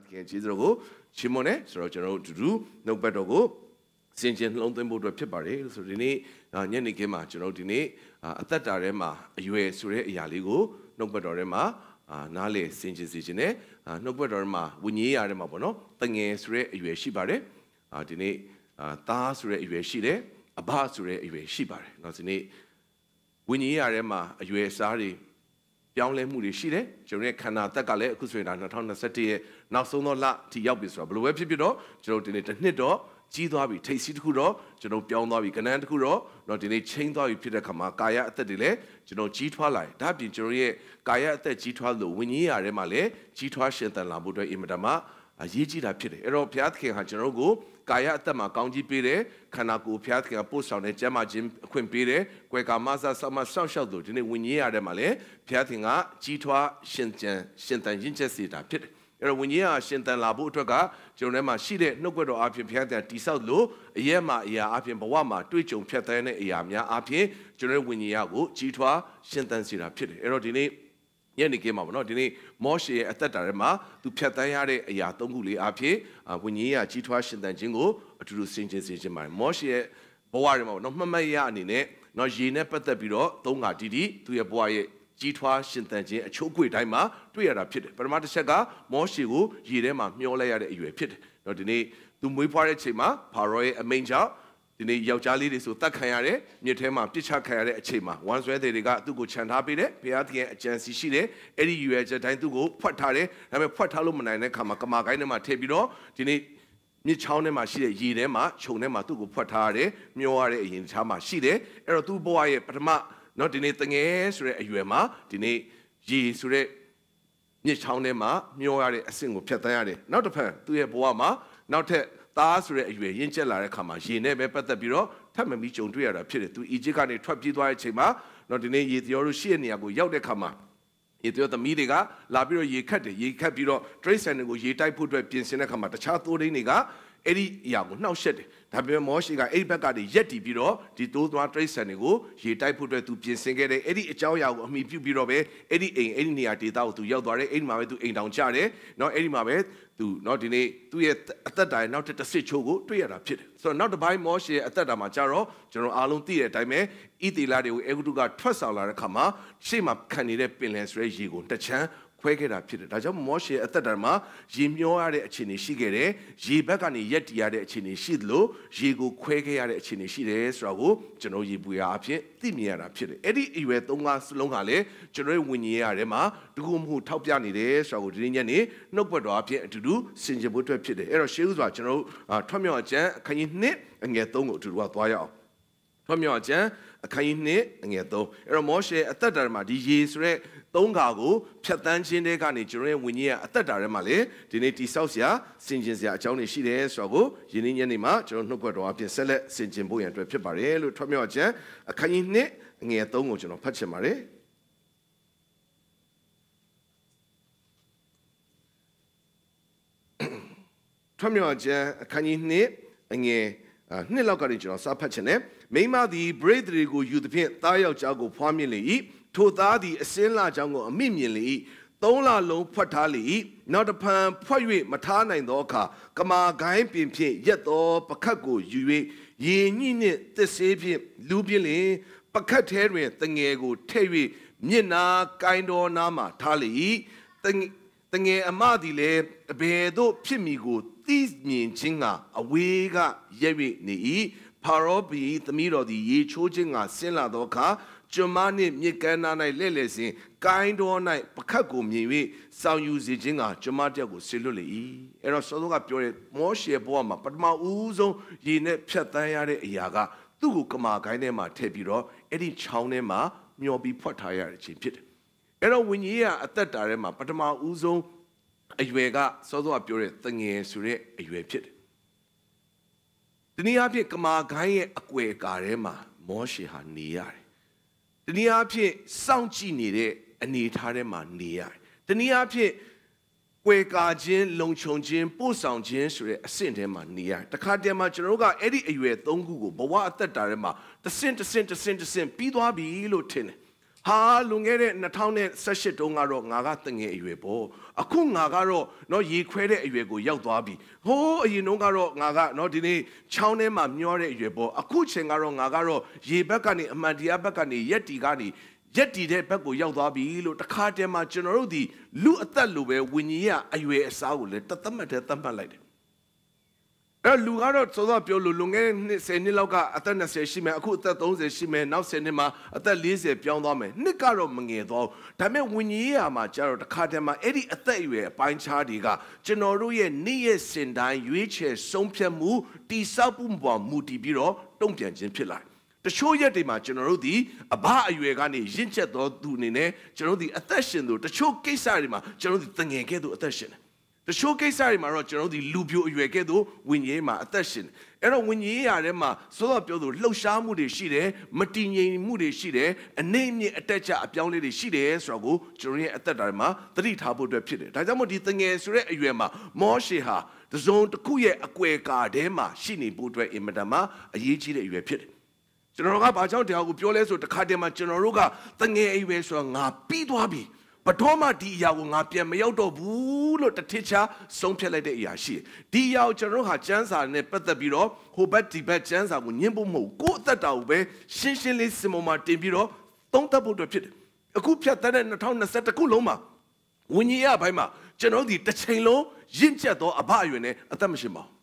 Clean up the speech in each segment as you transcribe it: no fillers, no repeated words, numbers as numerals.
게 지들고 지문에 서로 저로 두루 녹배도고 신진 롱등보도 피바리 그래서 디니 년이게마 저로 디니 아따다레마 유에 수레 이야리고 녹배도레마 나레 신진시진에 녹배도레마 위니야레마 보노 땅에 수레 유에 시바레 디니 다 수레 유에 시레 아바 수레 유에 시바레 그래서니 위니야레마 유에 사리 병래မှုတွေရှိတယ်ကျွန်တော်ရဲ့ခန္ဓာတက်ကလည်းအခုဆိုရင်2021ရဲ့နောက်ဆုံးသောလထိရောက်ပြီဆိုတော့ဘယ်လိုပဲဖြစ်ဖြစ်တော့ကျွန်တော်ဒီနေ့တစ်နှစ်တော့ကြီးသွားပြီထိပ်စီးတစ်ခုတော့ကျွန်တော်ပြောင်းသွားပြီကဏ္ဍတစ်ခုတော့တော့ဒီနေ့ချင်းသွားပြီဖြစ်တဲ့ခါမှာကာယအသက်တွေလည်းကျွန်တော်ကြီးထွားလာတယ်ဒါ့အပြင်ကျွန်တော်ရဲ့ကာယအသက်ကြီးထွားလို့ဝိညာဉ်ရေးရထဲမှာလည်းကြီးထွားရှင်သန်လာဖို့အတွက်အင်မတန်မှအရေးကြီးတာဖြစ်တယ်အဲ့တော့ဘုရားသခင်ဟာကျွန်တော်ကိုကာယအသက်မှာကောင်းကြီးပေးတယ်ခန္ဓာကိုယ်ဘုရားသခင်ကပို့ဆောင်တဲ့ကျမ်းမာခြင်းအခွင့်ပေးတယ်ကွယ်ကာမဆာဆောက်မဆောက်ရှောက်လို့ဒီနေ့ဝိညာဉ်ရထဲမှာလည်းဘုရားသခင်ကကြီးထွားရှင်သန်ခြင်းချက်စီတာဖြစ်တယ်အဲ့တော့ဝိညာဉ်ဟာရှင်သန်လာဖို့အတွက်ကကျွန်တော်ထဲမှာရှိတဲ့နှုတ်ကပတ်တော်အပြင်ဘုရားသခင်တိဆောက်လို့အရက်မှာအရာအပြင်ဘဝမှာတွေ့ကြုံဖြတ်သန်းတဲ့အရာများအပြင်ကျွန်တော်ရဲ့ဝိညာဉ်ကိုကြီးထွားရှင်သန်စေတာဖြစ်တယ်အဲ့တော့ဒီနေ့ညနေခင်းမှာပေါ့နော်ဒီနေ့မောရှေရဲ့အသက်တာထဲမှာသူဖြတ်သန်းရတဲ့အရာ၃ခုလေးအဖြစ်ဝိညာဉ်ရေးကြီးထွားရှင်သန်ခြင်းကိုအတူတူဆင်ခြင်စေခြင်းပါတယ်မောရှေရဲ့ဘဝထဲမှာပေါ့နော်မှတ်မှတ်ရအနေနဲ့နော်ရေနဲ့ပတ်သက်ပြီးတော့၃ခါတီတီသူရဲ့ဘဝရဲ့ကြီးထွားရှင်သန်ခြင်းအချိုးအကွေ့တိုင်းမှာတွေ့ရတာဖြစ်တယ်ပထမတစ်ချက်ကမောရှေကိုရေထဲမှာမျောလိုက်ရတဲ့အရွယ်ဖြစ်တယ်နော်ဒီနေ့သူမွေးဖွားတဲ့ချိန်မှာဖာရောရဲ့အမိန့်ကြောင့်ဒီနေ့ယောက်ျားလေးတွေဆိုတတ်ခံရတယ်မြစ်ထဲမှာပြစ်ချခံရတဲ့အချိန်မှာဝမ်းဆွဲတွေကသူ့ကိုခြံထားပေးတယ်ဘုရားသခင်အကြံစီရှိတယ်အဲ့ဒီရွယ်ချက်တိုင်းသူ့ကိုဖွက်ထားတယ်ဒါပေမဲ့ဖွက်ထားလို့မနိုင်တဲ့ခါမှာကမာကိုင်းထဲမှာထည့်ပြီးတော့ဒီနေ့မြစ်ချောင်းထဲမှာရှိတဲ့ရေထဲမှာခြုံထဲမှာသူ့ကိုဖွက်ထားရတယ်မျောရတဲ့အရင်ချားမှာရှိတယ်အဲ့တော့သူ့ဘဝရဲ့ပထမနော်ဒီနေ့တငယ်ဆိုတဲ့အရွယ်မှာဒီနေ့ရေဆိုတဲ့မြစ်ချောင်းထဲမှာမျောရတဲ့အဆင့်ကိုဖြတ်သန်းရတယ်နောက်တစ်ဖက်သူ့ရဲ့ဘဝမှာနောက်ထပ်သားဆိုတဲ့အရွယ်ရင့်ကျက်လာတဲ့ခါမှာရေနဲ့ပဲပတ်သက်ပြီးတော့ထပ်မမီကြုံတွေ့ရတာဖြစ်တယ်သူအီဂျစ်ကနေထွက်ပြေးသွားတဲ့အချိန်မှာတော့ဒီနေ့ရေသရောတို့ရှိတဲ့နေရာကိုရောက်တဲ့ခါမှာရေသရောသမီးတွေကလာပြီးတော့ရေခတ်တယ်ရေခတ်ပြီးတော့ trace center ကိုရေတိုက်ဖို့အတွက်ပြင်ဆင်တဲ့ခါမှာတခြားသိုးဒိန်းတွေကအဲ့ဒီအရာကိုနှောက်ယှက်တယ်ဒါပေမဲ့မောရှေကအဲ့ဒီဘက်ကနေရက်တီပြီးတော့ဒီတိုးသွား trace center ကိုရေတိုက်ဖို့အတွက်သူပြင်ဆင်ခဲ့တယ်အဲ့ဒီအကြောင်းအရာကိုအမိပြုပြီးတော့ပဲအဲ့ဒီအိမ်အဲ့ဒီနေရာဒေသကိုသူရောက်သွားတယ်အဲ့ဒီမှာပဲသူအိမ်တောင်ကျတယ်เนาะအဲ့ဒီမှာပဲသူเนาะဒီနေ့သူ့ရဲ့အသက်တာရဲ့နောက်တစ်စစ်ချိုးကိုတွေ့ရတာဖြစ်တယ်ဆိုတော့နောက်တစ်ပိုင်းမောရှေရဲ့အသက်တာမှာကြတော့ကျွန်တော်အားလုံးသိတဲ့အတိုင်းပဲဣသေလတွေကိုအေဂုတုကထွက်ဆောင်လာတဲ့ခါမှာရှေ့မှာခံနေတဲ့ပင်လယ်ဆိုတဲ့ရေကိုတစ်ချမ်းခွဲခဲ့တာဖြစ်တယ်ဒါကြောင့်မောရှေအသက်တာမှာရေမျောရတဲ့အခြေအနေရှိခဲ့တယ်ရေဘက်ကနေရက်တီရတဲ့အခြေအနေရှိသလိုရေကိုခွဲခဲ့ရတဲ့အခြေအနေရှိတယ်ဆိုတော့ကိုကျွန်တော်ရေပူရာအဖြစ်သိမြင်ရတာဖြစ်တယ်အဲ့ဒီအရွယ်၃ပါးစလုံးကလည်းကျွန်တော်ရဲ့ဝိညာဉ်ရေးရထဲမှာတခုမှထောက်ပြနေတယ်ဆိုတော့ကိုဒီနေ့ညနေနှုတ်ပတ်တော်အဖြစ်အတူတူဆင်ခြင်ဖို့အတွက်ဖြစ်တယ်အဲ့တော့ရှေးဥစွာကျွန်တော်ထွတ်မြောက်အကျမ်းအခန်းကြီး2အငယ်3ကိုအတူတူသွားရအောင်ထွတ်မြောက်အကျမ်းအခန်းကြီး2အငယ်3အဲ့တော့မောရှေအသက်တာမှာဒီရေဆိုတဲ့သုံးခါကိုဖြတ်တန်းခြင်းတွေကနေကျွန်တော်ရဲ့ဝိညာဉ်ရဲ့အသက်တာထဲမှာလေဒီနေ့တိဆောက်စရာစင်ကျင်စရာအကြောင်းတွေရှိတယ်ဆိုတော့ကိုယင်းညနေမှာကျွန်တော်နှုတ်ခွက်တော်အပြင်ဆက်လက်စင်ကျင်ဖို့ရန်အတွက်ဖြစ်ပါတယ်လို့ထွတ်မြောက်ခြင်းအခန်းကြီး2အငယ်3ကိုကျွန်တော်ဖတ်ချင်ပါတယ်ထွတ်မြောက်ခြင်းအခန်းကြီး2အငယ်2လောက်ကနေကျွန်တော်စဖတ်ချင်တယ်မိမသည်ဘရိတ်တွေကိုယူသဖြင့်သားယောက်ျားကိုဖွားမြင်လေ၏ထိုသားသည်အစင်းလာကြောင်းကိုအမိမြင်လေ၏သုံးလလုံးဖွက်ထားလေ၏နောက်တစ်ဖန်ဖွက်၍မထားနိုင်သောအခါကမာကိုင်းပင်ဖြင့်ရက်သောပခတ်ကိုယူ၍ရေညှိနှင့်သစ်ဆေးဖြင့်လူးပြင်းလင်ပခတ်ထဲတွင်တငယ်ကိုထည့်၍မျက်နာကိုင်းတော်နားမှထားလေ၏တငယ်အမသည်လည်းအဘယ်သို့ဖြစ်မည်ကိုသိမြင်ခြင်းကအဝေးကရက်၍နေ၏ဖာရောဘီသမီးတော်သည်ရေချိုးခြင်းကဆင်းလာသောအခါကျွန်မနှင့်မြစ်ကမ်းနား၌လဲ့လဲ့စဉ်ကိုင်းတော်၌ပခတ်ကိုမြင်၍ဆောင်ယူစေခြင်းကကျွန်မတယောက်ကိုဆေလွတ်လေ၏အဲ့တော့စောစောကပြောတဲ့မောရှေဘဝမှာပထမဦးဆုံးရေနဲ့ဖြတ်တန်းရတဲ့အရာကသူ့ကိုကမာကိုင်းထဲမှာထည့်ပြီးတော့အဲ့ဒီချောင်းထဲမှာမျောပြီးဖွက်ထားရတဲ့အချိန်ဖြစ်တယ်အဲ့တော့ဝိညာဉ်ရေးကအသက်တာထဲမှာပထမဦးဆုံးအရွယ်ကစောစောကပြောတဲ့တငယ်ဆိုတဲ့အရွယ်ဖြစ်တယ်ဒီနေ့အဖြစ်ကမာကိုင်းရဲ့အကွယ်ကာထဲမှာမောရှေဟာနေရတယ်တနည်းအားဖြင့်စောင့်ကြည့်နေတဲ့အနေအထားထဲမှာနေရတယ်တနည်းအားဖြင့်ကွယ်ကာခြင်းလုံခြုံခြင်းပို့ဆောင်ခြင်းဆိုတဲ့အဆင့်ထဲမှာနေရတယ်တခါတည်းမှာကျွန်တော်တို့ကအဲ့ဒီအရွယ်၃ခုကိုဘဝအသက်တာထဲမှာတစ်ဆင့်ပြီးသွားပြီလို့ထင်တယ် ဟာလွန်ခဲ့တဲ့2018တုန်းကတော့ငါကတငယ်အရွယ်ပေါ့အခုငါကတော့နော်ရေခွဲတဲ့အရွယ်ကိုရောက်သွားပြီဟိုးအရင်တုန်းကတော့ငါကနော်ဒီနေ့ချောင်းထဲမှာမျောတဲ့အရွယ်ပေါ့အခုချိန်ကတော့ငါကတော့ရေဘက်ကနေအမှန်တရားဘက်ကနေရက်တီကနေရက်တီတဲ့ဘက်ကိုရောက်သွားပြီလို့တခါတည်းမှာကျွန်တော်တို့ဒီလူအသက်လိုပဲဝိညာဉ်ကအရွယ်အစားကိုလည်းတသက်မှတ်တဲ့သတ်မှတ်လိုက်တယ်အဲ့လူကတော့စောစောပြောလို့လွန်ခဲ့တဲ့10နှစ်လောက်ကအသက်20ရှိမယ်အခုအသက်30ရှိမယ်နောက်10နှစ်မှာအသက်40ပြောင်းသွားမယ်နှစ်ကတော့မငယ်တော့ဒါပေမဲ့ဝိညာဉ်ရေးရာမှာကျတော့တစ်ခါတည်းမှာအဲ့ဒီအသက်အရွယ်အပိုင်းခြားတွေကကျွန်တော်တို့ရဲ့နေ့ရက်စဉ်တိုင်းရွေးချယ်ဆုံးဖြတ်မှုတိဆောက်မှုပေါ်မူတည်ပြီးတော့တုံ့ပြန်ခြင်းဖြစ်လာတချို့ရက်တွေမှာကျွန်တော်တို့ဒီအဘအရွယ်ကနေရင့်ကျက်သောသူအနေနဲ့ကျွန်တော်တို့ဒီအသက်ရှင်သူတချို့ကိစ္စတွေမှာကျွန်တော်တို့ဒီတငယ်ကဲ့သို့အသက်ရှင်တယ်တချို့ကိစ္စတွေမှာတော့ကျွန်တော်တို့ဒီလူပြိုအရွယ်ကဲ့သို့ဝိညာဉ်မှာအသက်ရှင်အဲ့တော့ဝိညာဉ်ရာထဲမှာစောစောပြောသူလှုပ်ရှားမှုတွေရှိတယ်မတည်ငြိမ်မှုတွေရှိတယ်အနေအမြင့်အတက်ကြအပြောင်းလဲတွေရှိတယ်ဆိုတော့ကိုကျွန်တော်ရဲ့အသက်တာတွေမှာသတိထားဖို့အတွက်ဖြစ်တယ်ဒါကြောင့်မို့ဒီတငယ်ဆိုတဲ့အရွယ်မှာမောရှေဟာတစုံတစ်ခုရဲ့အကွယ်ကာထဲမှာရှိနေဖို့အတွက်အင်မတန်မှအရေးကြီးတဲ့အရွယ်ဖြစ်တယ်ကျွန်တော်ကဘာကြောင့်တရားကိုပြောလဲဆိုတခါတည်းမှာကျွန်တော်တို့ကတငယ်အရွယ်ဆိုတော့ငါပြီးသွားပြီဘတော်မှဒီအရာကိုငါပြန်မရောက်တော့ဘူးလို့တထစ်ချဆုံးဖြတ်လိုက်တဲ့အရာရှိဒီအရာကိုကျွန်တော်တို့ဟာကျမ်းစာနဲ့ပတ်သက်ပြီးတော့ဟိုဘက်ဒီဘက်ကျမ်းစာကိုညှင်းဖို့မဟုတ်ကိုယ့်အသက်တာကိုပဲရှင်းရှင်းလေးစင်ပေါ်မှာတင်ပြီးတော့သုံးသပ်ဖို့အတွက်ဖြစ်တယ်အခုဖြတ်တဲ့2021ခုလုံးမှာဝိညာဉ်ရဘိုင်းမှာကျွန်တော်တို့ဒီတစ်ချိန်လုံးရင့်ကျက်သောအဘအရွယ်နဲ့အသက်မရှင်ပါဘူ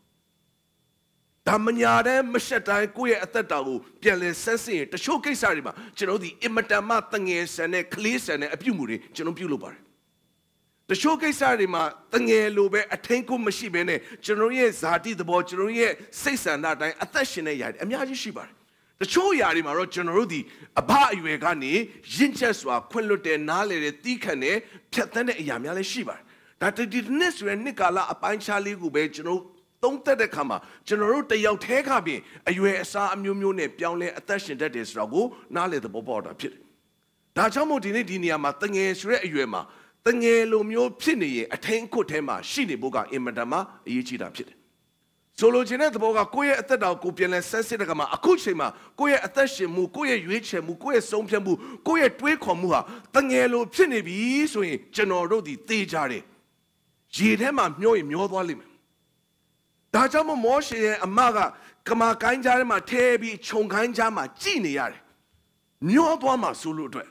းဒါမညာတဲ့မရှက်တိုင်းကိုယ့်ရဲ့အသက်တာကိုပြန်လဲဆက်စစ်ရင်တချို့ကိစ္စတွေမှာကျွန်တော်ဒီအင်မတန်မှတငယ်ဆန်တဲ့ကလေးဆန်တဲ့အပြုမှုတွေကျွန်တော်ပြုလုပ်ပါတယ်တချို့ကိစ္စတွေမှာတငယ်လိုပဲအထင်ကိုမရှိဘဲနဲ့ကျွန်တော်ရဲ့ဇာတိသဘောကျွန်တော်ရဲ့စိတ်ဆန္ဒတိုင်းအသက်ရှင်တဲ့ຢာတွေအများကြီးရှိပါတယ်တချို့ຢာတွေမှာတော့ကျွန်တော်တို့ဒီအဘအရွယ်ကနေရင့်ကျက်စွာခွင့်လွတ်တဲ့နားလေတဲ့တီးခန့်တဲ့ဖြတ်သန်းတဲ့အရာများလည်းရှိပါတယ်ဒါဒီနှစ်ဆိုတဲ့နှစ်ကာလအပိုင်းခြားလေးကိုပဲကျွန်တော်သုံးသက်တဲ့ခါမှာကျွန်တော်တို့တယောက်တည်းခါပြင်အရွယ်အစားအမျိုးမျိုးနဲ့ပြောင်းလဲအသက်ရှင်တတ်တယ်ဆိုတော့ကိုနားလေသဘောပေါက်တာဖြစ်တယ်။ဒါကြောင့်မို့ဒီနေ့ဒီနေရာမှာတငယ်ဆိုတဲ့အရွယ်မှာတငယ်လိုမျိုးဖြစ်နေရင်အထင်ခွတ်ထဲမှာရှိနေဖို့ကအင်မတန်မှအရေးကြီးတာဖြစ်တယ်။ဆိုလိုချင်တဲ့သဘောကကိုယ့်ရဲ့အသက်တာကိုပြန်လဲဆက်စစ်တဲ့ခါမှာအခုချိန်မှာကိုယ့်ရဲ့အသက်ရှင်မှုကိုယ့်ရဲ့ရွေးချယ်မှုကိုယ့်ရဲ့ဆုံးဖြတ်မှုကိုယ့်ရဲ့တွေးခေါ်မှုဟာတငယ်လိုဖြစ်နေပြီဆိုရင်ကျွန်တော်တို့ဒီသေကြတယ်။ရေထဲမှာမျောရင်မျောသွားလိမ့်မယ်ဒါကြောင့်မောရှေရဲ့အမကကမာကိုင်းကြားထဲမှာထဲပြီးခြုံကိုင်းကြားမှာကြည်နေရတယ်။မျောသွားမှာဆိုလို့အတွက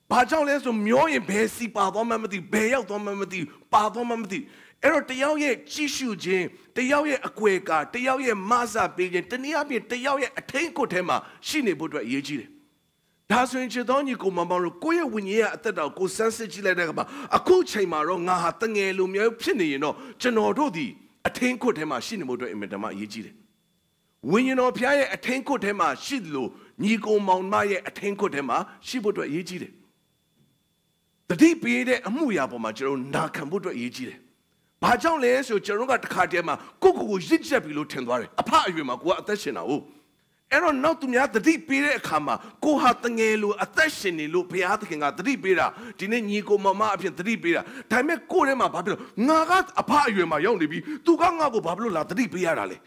်ဘာကြောင့်လဲဆိုမျောရင်ဘယ်စီပါသွားမှမသိဘယ်ရောက်သွားမှမသိပါသွားမှမသိအဲ့တော့တယောက်ရဲ့ကြည့်ရှုခြင်းတယောက်ရဲ့အကွယ်ကာတယောက်ရဲ့မဆပေးခြင်းတနည်းအားဖြင့်တယောက်ရဲ့အထိန်ကိုထဲမှာရှိနေဖို့အတွက်အရေးကြီးတယ်။ဒါဆိုရင်ချစ်တော်ညီကိုမမောင်တို့ကိုယ့်ရဲ့ဝိညာဉ်ရဲ့အသက်တော်ကိုစမ်းစစ်ကြည့်လိုက်တဲ့အခါမှာအခုချိန်မှာတော့ငါဟာတငယ်လိုမျိုးဖြစ်နေရင်တော့ကျွန်တော်တို့ဒီအထင်းခွတ်ထဲမှာရှိနေမှုအတွက်အင်မတန်မှအရေးကြီးတယ်။ဝိညာဉ်တော်ဖျားရဲ့အထင်းခွတ်ထဲမှာရှိလို့ညီကိုမောင်မရဲ့အထင်းခွတ်ထဲမှာရှိဖို့အတွက်အရေးကြီးတယ်။တတိပေးတဲ့အမှုရာပေါ်မှာကျွန်တော်နာခံဖို့အတွက်အရေးကြီးတယ်။ဘာကြောင့်လဲဆိုကျွန်တော်ကတစ်ခါတည်းမှာကိုရစ်ချက်ပြီလို့ထင်သွားတယ်။အဖအရွယ်မှာကိုကအသက်ရှင်တာဟုတ်အဲ့တော့နောက်သူများတတိပေးတဲ့အခါမှာကိုဟာတငယ်လို့အသက်ရှင်နေလို့ဘုရားသခင်ကတတိပေးတာဒီနေ့ညီကိုမမအဖြစ်တတိပေးတာဒါပေမဲ့ကိုယ်ထဲမှာဘာဖြစ်လို့ငါကအဖအရွယ်မှာရောက်နေပြီသူကငါ့ကိုဘာဖြစ်လို့လာတတိပေးရတာလ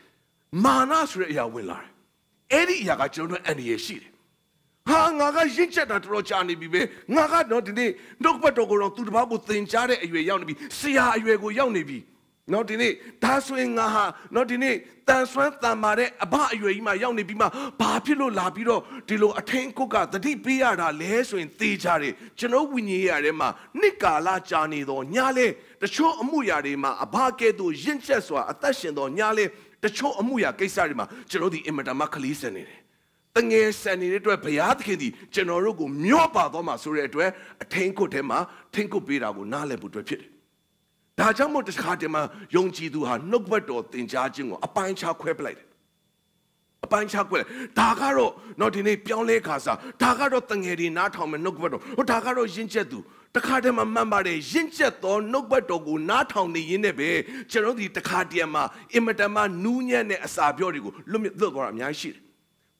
ဲမာနဆိုတဲ့အရာဝင်လာတယ်အဲ့ဒီအရာကကျွန်တော်တို့အန္တရာယ်ရှိတယ်ဟာငါကရင့်ချက်တာတော်တော်ကြာနေပြီပဲငါကတော့ဒီနေ့နှုတ်ပတ်တော်ကိုတော့သူတစ်ပါးကိုသင်ကြားတဲ့အရွယ်ရောက်နေပြီဆရာအရွယ်ကိုရောက်နေပြီနော်ဒီနေ့ဒါဆိုရင်ငါဟာနော်ဒီနေ့တန်ဆွမ်းတန်မာတဲ့အဘအရွယ်ကြီးမှရောက်နေပြီးမှဘာဖြစ်လို့လာပြီးတော့ဒီလိုအထင်ကိုကတတိပေးရတာလဲဆိုရင်သိကြတယ်ကျွန်တော်ဝိညာဉ်ရထဲမှာနှစ်ကာလကြာနေတော့ညာလဲတချို့အမှုရာတွေမှာအဘကဲ့သို့ရင့်ကျက်စွာအသက်ရှင်တော့ညာလဲတချို့အမှုရာကိစ္စတွေမှာကျွန်တော်ဒီအင်မတန်မှခလီးဆန်နေတယ်တငယ်ဆန်နေတဲ့အတွက်ဘုရားသခင်ဒီကျွန်တော်တို့ကိုမျောပါတော့မှာဆိုတဲ့အတွက်အထင်ကိုထဲမှာထင်ကိုပေးတာကိုနားလည်ဖို့အတွက်ဖြစ်တယ်ဒါကြောင့်မို့တခါတည်းမှာယုံကြည်သူဟာနှုတ်ဘတ်တော်သင်ကြားခြင်းကိုအပိုင်းခြားခွဲပလိုက်တယ်အပိုင်းခြားခွဲဒါကတော့တော့ဒီနေ့ပြောင်းလဲခါစားဒါကတော့တငယ်တွေနားထောင်မယ်နှုတ်ဘတ်တော်ဟိုဒါကတော့ရင့်ကျက်သူတခါတည်းမှာမှန်ပါတယ်ရင့်ကျက်သောနှုတ်ဘတ်တော်ကိုနားထောင်နေရင်းနဲ့ပဲကျွန်တော်ဒီတခါတည်းမှာအင်မတန်မှနူးညံ့တဲ့အစာပြောတွေကိုလွတ်မြောက်သွားတာအများကြီးရှိတယ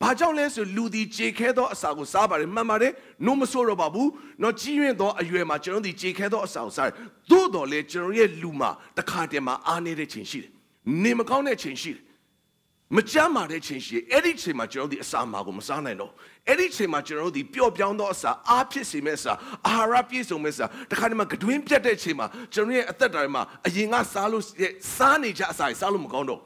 ်ဘာကြောင့်လဲဆိုလူဒီကြေခဲသောအစာကိုစားပါတယ်မှန်ပါတယ်နို့မဆိုးတော့ပါဘူးနော်ကြီးရင်သောအရွယ်မှာကျွန်တော်ဒီကြေခဲသောအစာကိုစားတယ်သို့တော်လေကျွန်တော်ရဲ့လူမှာတခါတည်းမှာအားနေတဲ့ချိန်ရှိတယ်နေမကောင်းတဲ့ချိန်ရှိတယ် Majama change, any chimachel, the Asamago Masana, any chimachel, the pure beyond osa, Apisi Mesa, Aharapiso Mesa, the Kanima Kadwim Chima, Journey at the Dharma, a Yinga Salus, Sani Jasai, Salum Gondo.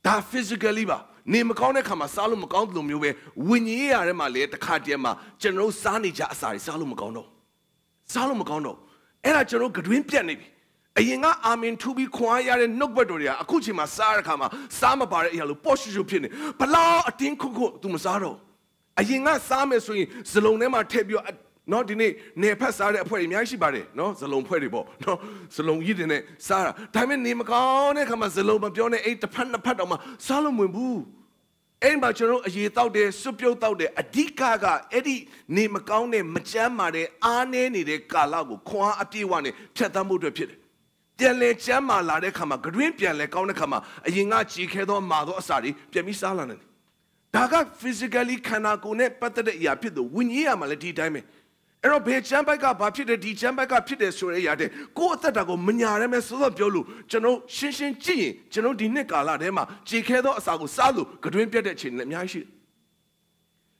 That physically, Nimakone Kama Salum Gondum, you were Winnie Aremale, the Kadiama, General Sani Jasai, Salum Gondo. Salum Gondo, and I General Kadwim Pianibi. Ayinga amin to be quiet and no badoria, Akuchima Sarakama, Samabara Yalu, Poshupin, Pala, a tin cuckoo to Masaro. Ayinga Samesui, Salonema Tebio, not in a near Passara, Yashibare, no, Salon Pueribo, no, Salon Yidine, Sarah, Tamin Nimakone, Kama Saloma Pione, ate the Panda Padama, Salom Wimbu. And by general, a year out there, Supio out there, a Dikaga, Eddie, Nimakone, Machamare, Ane, de Kalago, Kwa Atiwane, Chatamu to Pit. Dele Jama la de Kama, Green Pian Kama, a Yingachi Kedo Mado Sari, Piami Salanan. Daga physically Kanakune, but the Yapid, Winia Malati time. Erope Chambaga, Bapid, D. Chambaga Pide Surayade, go Tatago, Minyareme Solo Piolu, General Shinshin Chi, General Dinica Dema, Chikedo Sagu Salu, Green Piadechin, Lemyashi.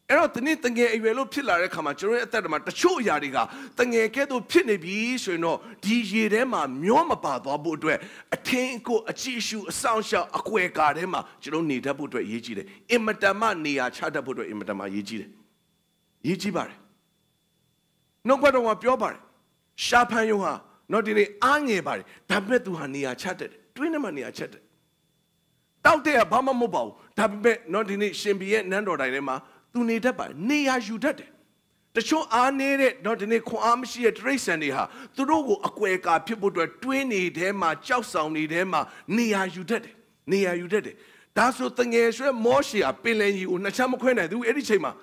Erotini Tange Evelo Pillar Kamachur at the Chu Yadiga, Tange Kedo Pinibi, so no, DJ Rema, Myoma Budwe, a Tanko, a Chishu, a Soundsha, a Quakarema, you don't need a Budwe Yijide, Imatama Nia Chata Budwe Imatama Yijide. Yijibar. No better one pure bar. Shapan you are, not in a Ange bar, Tabetu Nia chatted, Twinamania chatted. Out there, Bama Mobile, Tabe, not in it, Shimbian Nando Dynama. Need up, Nia you did. The show are near it, not in a Quamshi at race and ha. The rogo a quaker, people were 20 dema, chow sound need dema, Nia you did it. Nia you did it. That's what thing is, Moshia, Pillen you, Nachamaquena, do any chema.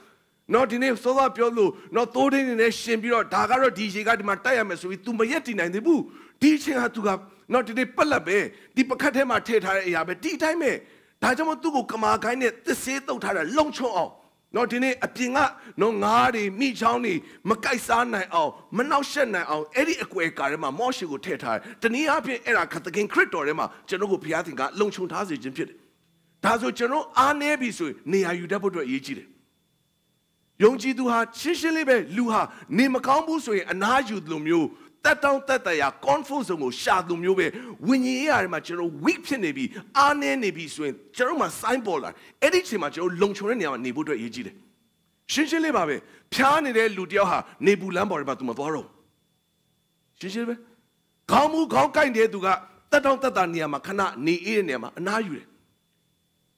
Not in a solar piolo, not told in a shimbiro, Tagaro, DJ got Matayamas with Tumayetin and the boo. Teaching her to have not in a palabe, Dipakatema Teta Yabe, tea time. Tajamatugo Kamakaine, the set out had a long show. Not in a pinga, no ngari, me johnny, Makaisan night out, Manaushan night out, Eddie Equakarema, Moshi go teta, Taniapi era Katakin Critorema, General Piatinga, Longchun Tazi Jimpit. Tazo General Anebisu, Nia you double to Yiji. Yongji Duha, Chishilibe, Luha, Nimakambu, and Haju Lumyu, that down Tataya, Confuso, Shadum Yube, Winnie Machero, Weep Nebi, Ane Nebi Swin, Jeroma Signbola, Eddie Chimacho, Longchorenia, Nebu to Yiji. Shinshilibabe, Piani de Ludioha, Nebu Lambor Batumavoro. Shinshilibe? Kamu Gonka de Duga, that down Tatania Makana, Ni Enema, Nayu.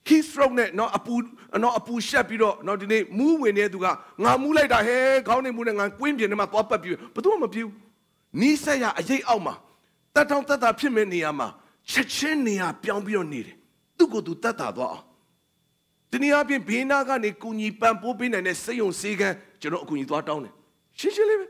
He's from it, not a poo shapiro, not in a move in Eduga, Namula, hey, Gauni Munan and Quimbian, my papa, but don't abuse. Nisaya Aye Alma, that don't Tata Pimeniama, Chechenia Piambio need. Do go to Tata. Tiniapi Pinaga, Nikuni Pampopin, and a Sayon Siga, General Kuni down. She shall live.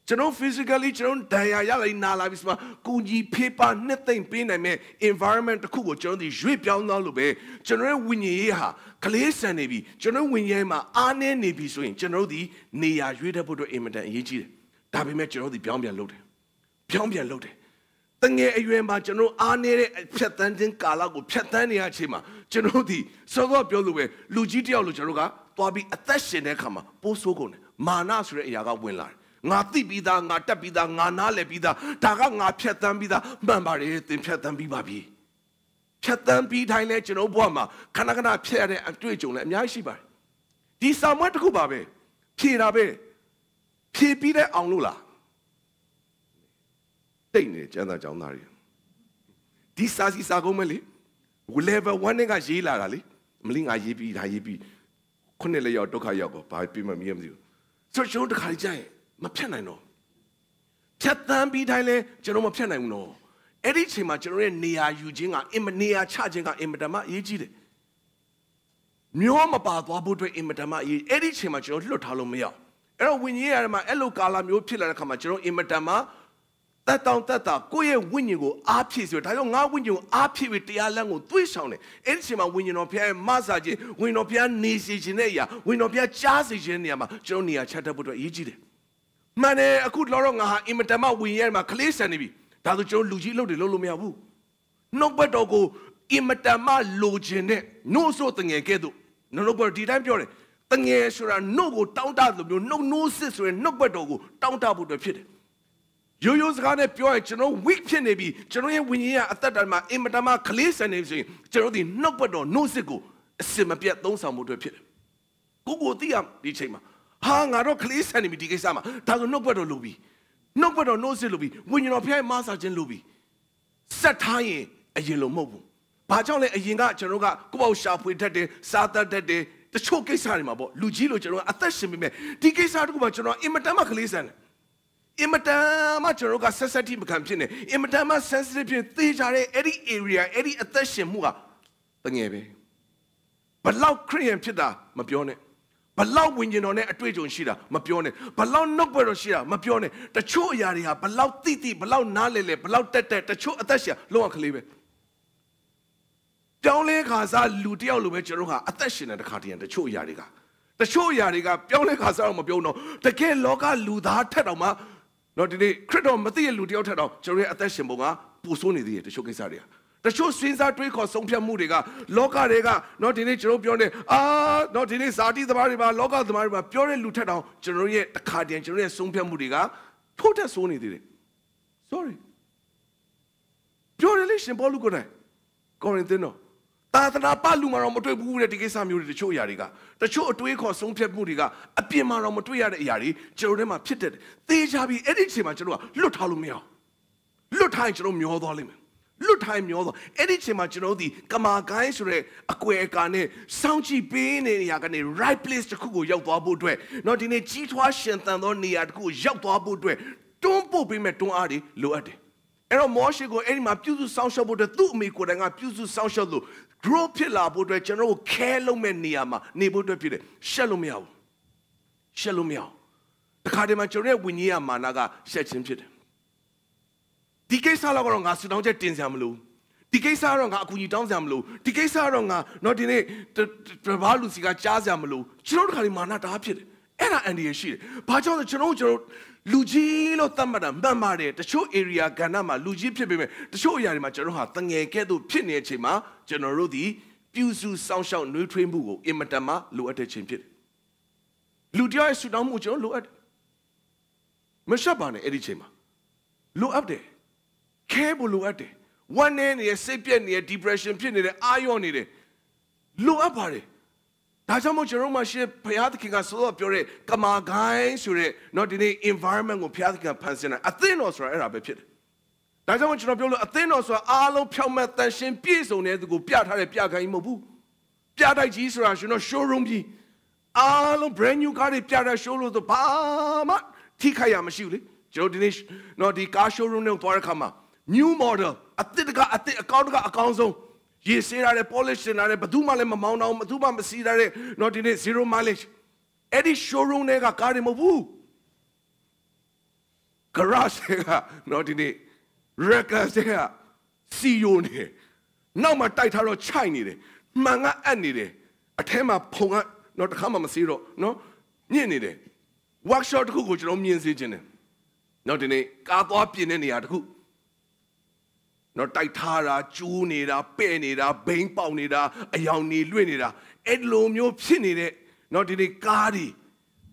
General physically, General Diala Nala Visma, Kuji paper, nothing pin and me, environment, Kugo, General the Juipian Nalube, General Winnieha, Kalesa Nebi, General Winyema, Ane Nebi swing, General the Nia Juda Puto Imita Yiji. Tabi met General the Piambian loaded. Piambian loaded. Tange Ayuema, General Ane, Petantin Kalago, Petania Chima, General the Sogo Piolue, Lugitia Lujaruga, Bobby Attashin Ekama, Posogon, Manas Yaga Winlar. Ngati bida, ngata bida, nganale bida, taga ngapiatan bida, bambari, piatan bibabi. Piatan bida, General Boma, Kanagana Pierre and Twitchung and Yashiba. These are what to go, babe. Pirabe. Pipide Anula. Dane, Jana Janari. These are Sagomeli. Will ever one nigga Gila Ali. Mling Ayibi, Hayibi. Cornelia Dokayago, by Pima Miam. So show the Kalijai. Ma piano no. Chatan be Dile, Jerome piano no. Eddie Chima, Jerome Nia Eugenia, Imania charging our imitama, Yiji. Nyoma ba Wabudo imitama, Eddie Chima, Jerome Talomia. Ero Winia, my Elo Galam, you pillar Camachero imitama. That down Tata, go ye win you go, up piece with I don't know when you up with the Alango, twist on it. Eddie when you know Pierre Massage, we know Pierre Nisi Genea, we know Pierre Chassi Geniama, Jonia Chatabuto Yiji. Mane a good loronga imitama we yama kalesa nibi. Tado John Lugilo de Lolumiabu. No but go imatama lojine no so tenge kedu no no di time ပြောတယ်တငယ်ဆိုတာ no ကိုတောင်းတလို့မျိုး no စစ်ဆိုရင် no ဘက်တော်ကိုတောင်းတဖို့အတွက်ဖြစ်တယ်ရိုးရိုးစကားနဲ့ပြောရင်ကျွန်တော် weak ဖြစ်နေပြီကျွန်တော်ရဲ့ဝိညာဉ်ကအသက်တာမှာအင်မတန်မှခလေးဆန်နေဆိုရင်ကျွန်တော်ဒီ no ဘက်တော် no စစ်ကိုအစင်မပြတ်သုံးဆောင်မှုအတွက်ဖြစ်တယ်ကိုသိရဒီချိန်မှာဟာငါတော့ခလေးဆန်နေပြီဒီကိစ္စမှာဒါဆို no ဘက်တော်လုပ်ပြီ no ဘက်တော် no စစ်လုပ်ပြီဝိညာဉ်တော်ဖျက်မဆာခြင်းလုပ်ပြီဆက်ထားရင်အရင်လိုမဟုတ်ဘူးဘာကြောင့်လဲအရင်ကကျွန်တော်ကကိုပေါ့ရှာဖွေတတ်တယ်စားတတ်တယ်တချို့ကိစ္စတွေမှာပေါ့လူကြီးလို့ကျွန်တော်အသက်ရှင်ပြီမဲ့ဒီကိစ္စတခုမှကျွန်တော်အင်မတန်မှခလေးဆန်တယ်အင်မတန်မှကျွန်တော်က sensitive မခံဖြစ်နေအင်မတန်မှ sensitive ဖြစ်သေးကြတဲ့အဲ့ဒီ area အဲ့ဒီအသက်ရှင်မှုကတငယ်ပဲဘလောက်ခရိယန်ဖြစ်တာမပြောနဲ့ဘလောက်ဝိညာဉ်တော်နဲ့အတွေ့အကြုံရှိတာမပြောနဲ့ဘလောက်နှုတ်ဘတော်ရှိတာမပြောနဲ့တချို့အရာတွေဟာဘလောက်တိဘလောက်နားလဲဘလောက်တက်တချို့အသက်ရှင်လုံးဝခလေးပဲပြောင်းလဲခါစားလူတယောက်လိုပဲကျွန်တော်ကအသက်ရှင်တဲ့တခါတည်းတချို့အရာတွေကပြောင်းလဲခါစားတော့မပြောတော့တကယ်လောကလူသားထက်တော့မှတော့ဒီနေ့ခရစ်တော်မသိတဲ့လူတယောက်ထက်တော့ကျွန်တော်ရဲ့အသက်ရှင်ပုံကပိုဆိုးနေသေးတယ်တချို့ကိစ္စတွေကတချို့စဉ်းစားတွေးခေါ်ဆုံးဖြတ်မှုတွေကလောကတွေကတော့ဒီနေ့ကျွန်တော်ပြောနေတော့ဒီနေ့ဇာတိသမားတွေပါလောကသမားတွေပါပြောတဲ့လူထက်တော့ကျွန်တော်ရဲ့တခါတည်းကျွန်တော်ရဲ့ဆုံးဖြတ်မှုတွေကထိုးထက်ဆိုးနေသေးတယ် sorry ပြောရလေရှင်ဘောလူကိုယ်တိုင်ကောရိန္သုတော်သာသနာပလူမှာတော့မတွေ့ဘူးတဲ့ဒီကိစ္စမျိုးတွေတချို့အရာတွေကတချို့အတွေးခေါ်ဆုံးဖြတ်မှုတွေကအပြင်မှာတော့မတွေ့ရတဲ့အရာတွေကျွန်တော်တို့ထဲမှာဖြစ်တတ်တယ်သေချာပြီးအဲ့ဒီအချိန်မှာကျွန်တော်ကလွတ်ထားလို့မရအောင်လွတ်ထားရင်ကျွန်တော်မျောသွားလိမ့်မယ်လွတ်ထားရင်မျောသွားအဲ့ဒီအချိန်မှာကျွန်တော်တို့ဒီကမာကိုင်းဆိုတဲ့အကွယ်အကာနဲ့စောင့်ကြည့်ပေးနေနေရကနေ right place တစ်ခုကိုရောက်သွားဖို့အတွက်တော့ဒီနေ့ကြီးထွားရှင်သန်သောနေရာတစ်ခုကိုရောက်သွားဖို့အတွက်တွန်းပို့ပေးမဲ့တွန်းအားတွေလိုအပ်တယ်အဲ့တော့မောရှေကိုအဲ့ဒီမှာပြုစုစောင့်ရှောက်ဖို့အတွက်သူ့အမိကိုယ်တိုင်ကပြုစုစောင့်ရှောက်လို့ grow ဖြစ်လာဖို့အတွက်ကျွန်တော်တို့ခဲလုံးမဲ့နေရာမှာနေဖို့အတွက်ဖြစ်တယ်ရှက်လို့မရဘူးရှက်လို့မရဘူးတခါတည်းမှာကျွန်တော်ရဲ့ဝိညာဉ်ရဲ့မာနကရှက်ခြင်းဖြစ်တယ်ဒီကိစ္စတော့ငါဆူတောင်းချက်တင်စရာမလိုဒီကိစ္စတော့ငါအကူအညီတောင်းစရာမလိုဒီကိစ္စတော့ငါတော့ဒီနေ့တဘာလူစီကကြားစရာမလိုကျွန်တော်တို့ခါဒီမာနတအားဖြစ်တယ်အဲ့ဒါအန်ဒီရရှိတယ်ဘာကြောင့်လဲကျွန်တော်လူကြီးလို့သတ်မှတ်တာမှန်ပါတယ်တချို့ area ကဏ္ဍမှာလူကြီးဖြစ်ပေမဲ့တချို့အရာတွေမှာကျွန်တော်ဟာတငယ်ကဲ့သို့ဖြစ်နေတဲ့အချိန်မှာကျွန်တော်တို့ဒီပြုစုစောင့်ရှောက်နှွေးထွေးမှုကိုအင်မတန်မှလိုအပ်တဲ့ချိန်ဖြစ်တယ်လူတယောက်ရဲ့ဆူတောင်းမှုကျွန်တော်လိုအပ်တယ်မရှက်ပါနဲ့အဲ့ဒီချိန်မှာလိုအပ်တယ်ခဲဖို့လိုအပ်တယ်ဝမ်းနေနေစိတ်ပြက်နေ depression ဖြစ်နေတယ်အာရုံနေတယ်လိုအပ်ပါတယ်ဒါကြောင့်မို့ကျွန်တော်မှရှေ့ဘုရားသခင်ကဆိုတော့ပြောတဲ့ကမာကိုင်းဆိုတဲ့တော့ဒီနေ့ environment ကိုဘုရားသခင်ဖန်ဆင်းတာအသင်းတော်ဆိုတာအဲ့ဒါပဲဖြစ်တယ်။ဒါကြောင့်မို့ကျွန်တော်ပြောလို့အသင်းတော်ဆိုတာအားလုံးဖြောင့်မတ်တန်ရှင်းပြည့်စုံတဲ့သူကိုပြထားတဲ့ပြခိုင်းမဟုတ်ဘူး။ပြတိုက်ကြီးဆိုတာကျွန်တော် showroom ကြီးအားလုံး brand new car တွေပြတဲ့ showroom ဆိုဘာမှထိခိုက်ရမရှိဘူးလေ။ကျွန်တော်ဒီနေ့တော့ဒီ car showroom နဲ့သွားတဲ့ခါမှာ new model အသစ်ကအကောင့်ကအကောင်းဆုံးရေစေးရတဲ့ polish တင်ရတယ်ဘယ်သူမှလည်းမမောင်းတော့ဘယ်သူမှမစီးရတဲ့တော့ဒီနေ့ zero mileage အဲ့ဒီ showroom တွေကကားတွေမဟုတ်ဘူး garage တွေကတော့ဒီနေ့ record တွေကစီယိုနေနောက်မှတိုက်ထားတော့ခြိုက်နေတယ်မှန်ကအပ်နေတယ်အထဲမှာဖုံကတော့တစ်ခါမှမစီးတော့နော်ညစ်နေတယ် workshop တစ်ခုကိုကျွန်တော်မြင်စေခြင်းတယ်တော့ဒီနေ့ကားသွားပြင်တဲ့နေရာတစ်ခုနော်တိုက်ထားတာကျူးနေတာပဲ့နေတာဘိန်းပေါက်နေတာအယောင်နေလွင့်နေတာအဲ့လိုမျိုးဖြစ်နေတဲ့နော်ဒီနေ့ကားတွေ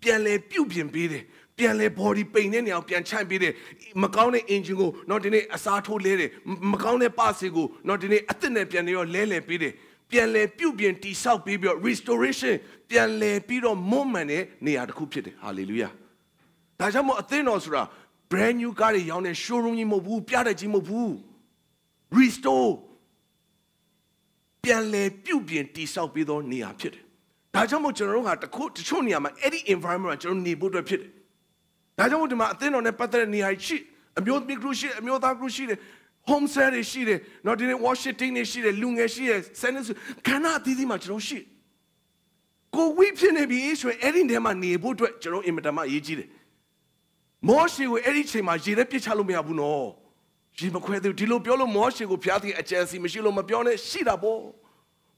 ပြန်လဲပြုတ်ပြင်ပေးတယ်ပြန်လဲ body ပိန်တဲ့နေရာပြန်ချိုင်ပေးတယ်မကောင်းတဲ့ engine ကိုနော်ဒီနေ့အစားထိုးလဲတယ်မကောင်းတဲ့ parts ကိုနော်ဒီနေ့အသစ်နဲ့ပြန်နေရောလဲပေးတယ်ပြန်လဲပြုတ်ပြင်တိဆောက်ပြီးတော့ restoration ပြန်လဲပြီးတော့မွမ်းမံတဲ့နေရာတစ်ခုဖြစ်တယ် hallelujah ဒါကြောင့်မို့အသင်းတော်ဆိုတာ brand new ကားတွေရောင်းတဲ့ showroom ကြီးမဟုတ်ဘူးပြတဲ့ကြီးမဟုတ်ဘူးrestore ပြန်လဲပြုတ်ပြင်တိဆောက်ပြီးတော့နေရာဖြစ်တယ်။ဒါကြောင့်မို့ကျွန်တော်တို့ကတချို့နေရာမှာအဲ့ဒီ environment ကျွန်တော်နေဖို့အတွက်ဖြစ်တယ်။ဒါကြောင့်မို့ဒီမှာအသင်းတော်နဲ့ပတ်သက်တဲ့နေရာရှိအမျိုးသမီး group ရှိအမျိုးသား group ရှိတယ် home cell တွေရှိတယ်။နော်ဒီနေ့ worship team တွေရှိတယ်လူငယ်ရှိတယ် send ခဏအသီးသီးမှာကျွန်တော်ရှိကိုဝိဖြစ်နေပြီဆိုရင်အဲ့ဒီထဲမှာနေဖို့အတွက်ကျွန်တော်အင်မတန်မှအရေးကြီးတယ်။မောရှေကိုအဲ့ဒီချိန်မှာရေထဲပြစ်ချလို့မရဘူးနော်။ရေမခွဲသေးဘူးဒီလိုပြောလို့မောရှေကိုဖျားသခင်အကြံစီမရှိလို့မပြောနဲ့ရှိတာပေါ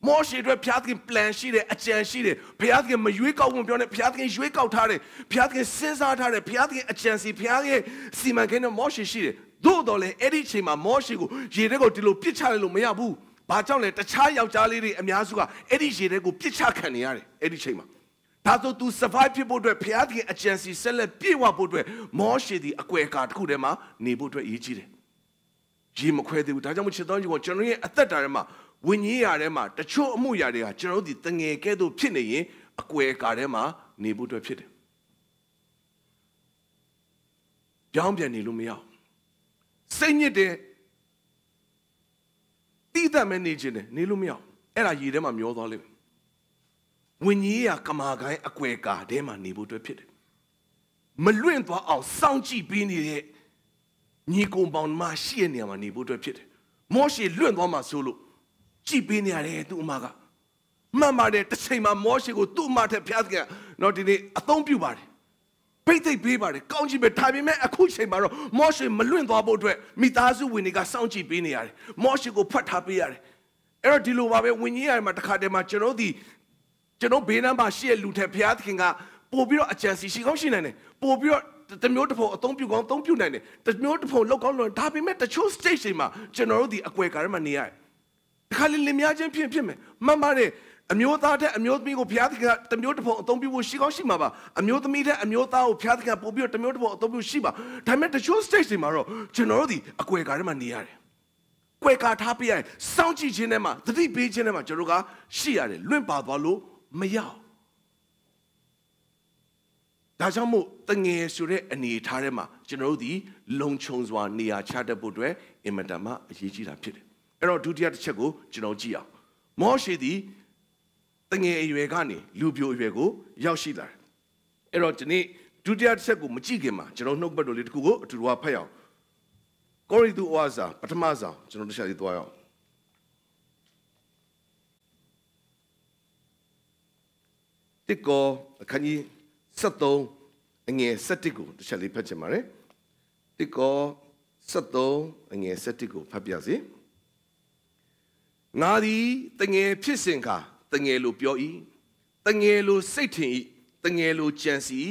့မောရှေအတွက်ဖျားသခင် plan ရှိတယ်အကြံရှိတယ်ဖျားသခင်မရွေးကောက်ဘူးပြောနဲ့ဖျားသခင်ရွေးကောက်ထားတယ်ဖျားသခင်စဉ်းစားထားတယ်ဖျားသခင်အကြံစီဖျားသခင်စီမံကိန်းနဲ့မောရှေရှိတယ်သို့တော်လည်းအဲ့ဒီချိန်မှာမောရှေကိုရေထဲကိုဒီလိုပစ်ချလိုက်လို့မရဘူး ဘာကြောင့်လဲတခြားယောက်ျားလေးတွေအများစုကအဲ့ဒီရေတွေကိုပြစ်ချခံနေရတယ်အဲ့ဒီချိန်မှာဒါဆို तू survive ဖြစ်ဖို့အတွက်ဖျားသခင်အကြံစီဆက်လက်ပြေဝဖို့အတွက်မောရှေသည်အကွယ်ကာတစ်ခုထဲမှာနေဖို့အတွက်အရေးကြီးတယ်ရေမခွဲသေးဘူးဒါကြောင့်မို့ချစ်တော်ညီကိုကျွန်တော်ရဲ့အသက်တာထဲမှာဝိညာဉ်ရာထဲမှာတချို့အမှုရာတွေကကျွန်တော်တို့ဒီတငယ်ကဲ့သို့ဖြစ်နေရင်အကွယ်ကာထဲမှာနေဖို့အတွက်ဖြစ်တယ်ပြောင်းပြန်နေလို့မရအောင်စိတ်ညစ်တယ်တိတတ်မဲ့နေခြင်းနဲ့နေလို့မရအောင်အဲ့ဒါရေထဲမှာမျောသွားလိမ့်မယ်ဝိညာဉ်ရာကမာကိုင်းအကွယ်ကာထဲမှာနေဖို့အတွက်ဖြစ်တယ်မလွင့်သွားအောင်စောင့်ကြည့်ပေးနေတဲ့ညီကောင်ပေါင်းမရှိတဲ့နေရာမှာနေဖို့အတွက်ဖြစ်တယ်မောရှေလွင့်သွားမှဆိုလို့ကြည့်ပေးနေရတယ်သူ့အမကမှန်ပါတယ်တစ်ချိန်မှာမောရှေကိုသူ့အမထက်ဖျားသခင်တော့ဒီနေ့အသုံးပြုပါတယ်ပိတ်သိပ်ပေးပါတယ်ကောင်းချီးပဲဒါပေမဲ့အခုချိန်မှာတော့မောရှေမလွင့်သွားဖို့အတွက်မိသားစုဝင်တွေကစောင့်ကြည့်ပေးနေရတယ်မောရှေကိုဖွက်ထားပေးရတယ်အဲ့တော့ဒီလိုပါပဲဝိညာဉ်ရာမှာတစ်ခါတည်းမှာကျွန်တော်ဘေးနားမှာရှိတဲ့လူထက်ဘုရားသခင်ကပို့ပြီးတော့အကြံစီရှိကောင်းရှိနိုင်တယ်ပို့ပြီးတော့တမျိုးတစ်ဖုံအသုံးပြုကောင်းအသုံးပြုနိုင်တယ်တမျိုးတစ်ဖုံလောက်ကောင်းလို့ဒါပေမဲ့တချို့ stage တွေမှာကျွန်တော်တို့ဒီအကွယ်ကားထဲမှာနေရတယ်ဒီခါလေးလင်များချင်းဖြစ်မယ်မှန်ပါတယ်အမျိုးသားတဲ့အမျိုးသမီးကိုဘုရားသခင်ကတမျိုးတစ်ဖုံအသုံးပြုဖို့ရှိကောင်းရှိမှာပါအမျိုးသမီးတဲ့အမျိုးသားကိုဘုရားသခင်ပို့ပြီးတော့တမျိုးတစ်ဖုံအသုံးပြုရှိပါဒါပေမဲ့တချို့ stage တွေမှာတော့ကျွန်တော်တို့ဒီအကွယ်ကားထဲမှာနေရတယ်ကွယ်ကာထားပြရတယ်စောင့်ကြည့်ခြင်းထဲမှာသတိပေးခြင်းထဲမှာကျွန်တော်ကရှိရတယ်လွင့်ပါသွားလို့မရအောင်ဒါကြောင့်မို့တငယ်ဆိုတဲ့အနေထားထဲမှာကျွန်တော်တို့ဒီလုံခြုံစွာနေရာချတတ်ဖို့အတွက်အင်မတန်မှအရေးကြီးတာဖြစ်တယ်အဲ့တော့ဒုတိယတစ်ချက်ကိုကျွန်တော်ကြည့်အောင်မောရှေဒီတငယ်အရွယ်ကနေလူပြိုအရွယ်ကိုရောက်ရှိလာတယ်အဲ့တော့ဒီနေ့ဒုတိယတစ်ချက်ကိုမကြည့်ခင်မှာကျွန်တော်နှုတ်ပတ်တော်လေးတစ်ခုကိုအတူတူဖတ်ရအောင်ကောရိသုဩဝါစာပထမဆောင်ကျွန်တော်တစ်ချက်လေးသွားရအောင်တစ်ကောအခန်းကြီး73အငယ်7ကိုတစ်ချက်လေးဖတ်ချင်ပါတယ်တစ်ကော73အငယ်7ကိုဖတ်ပြစေငါသည်တငယ်ဖြစ်စဉ်ခါတငယ်လိုပြော၏တငယ်လိုစိတ်ထင်၏တငယ်လိုကြံစီ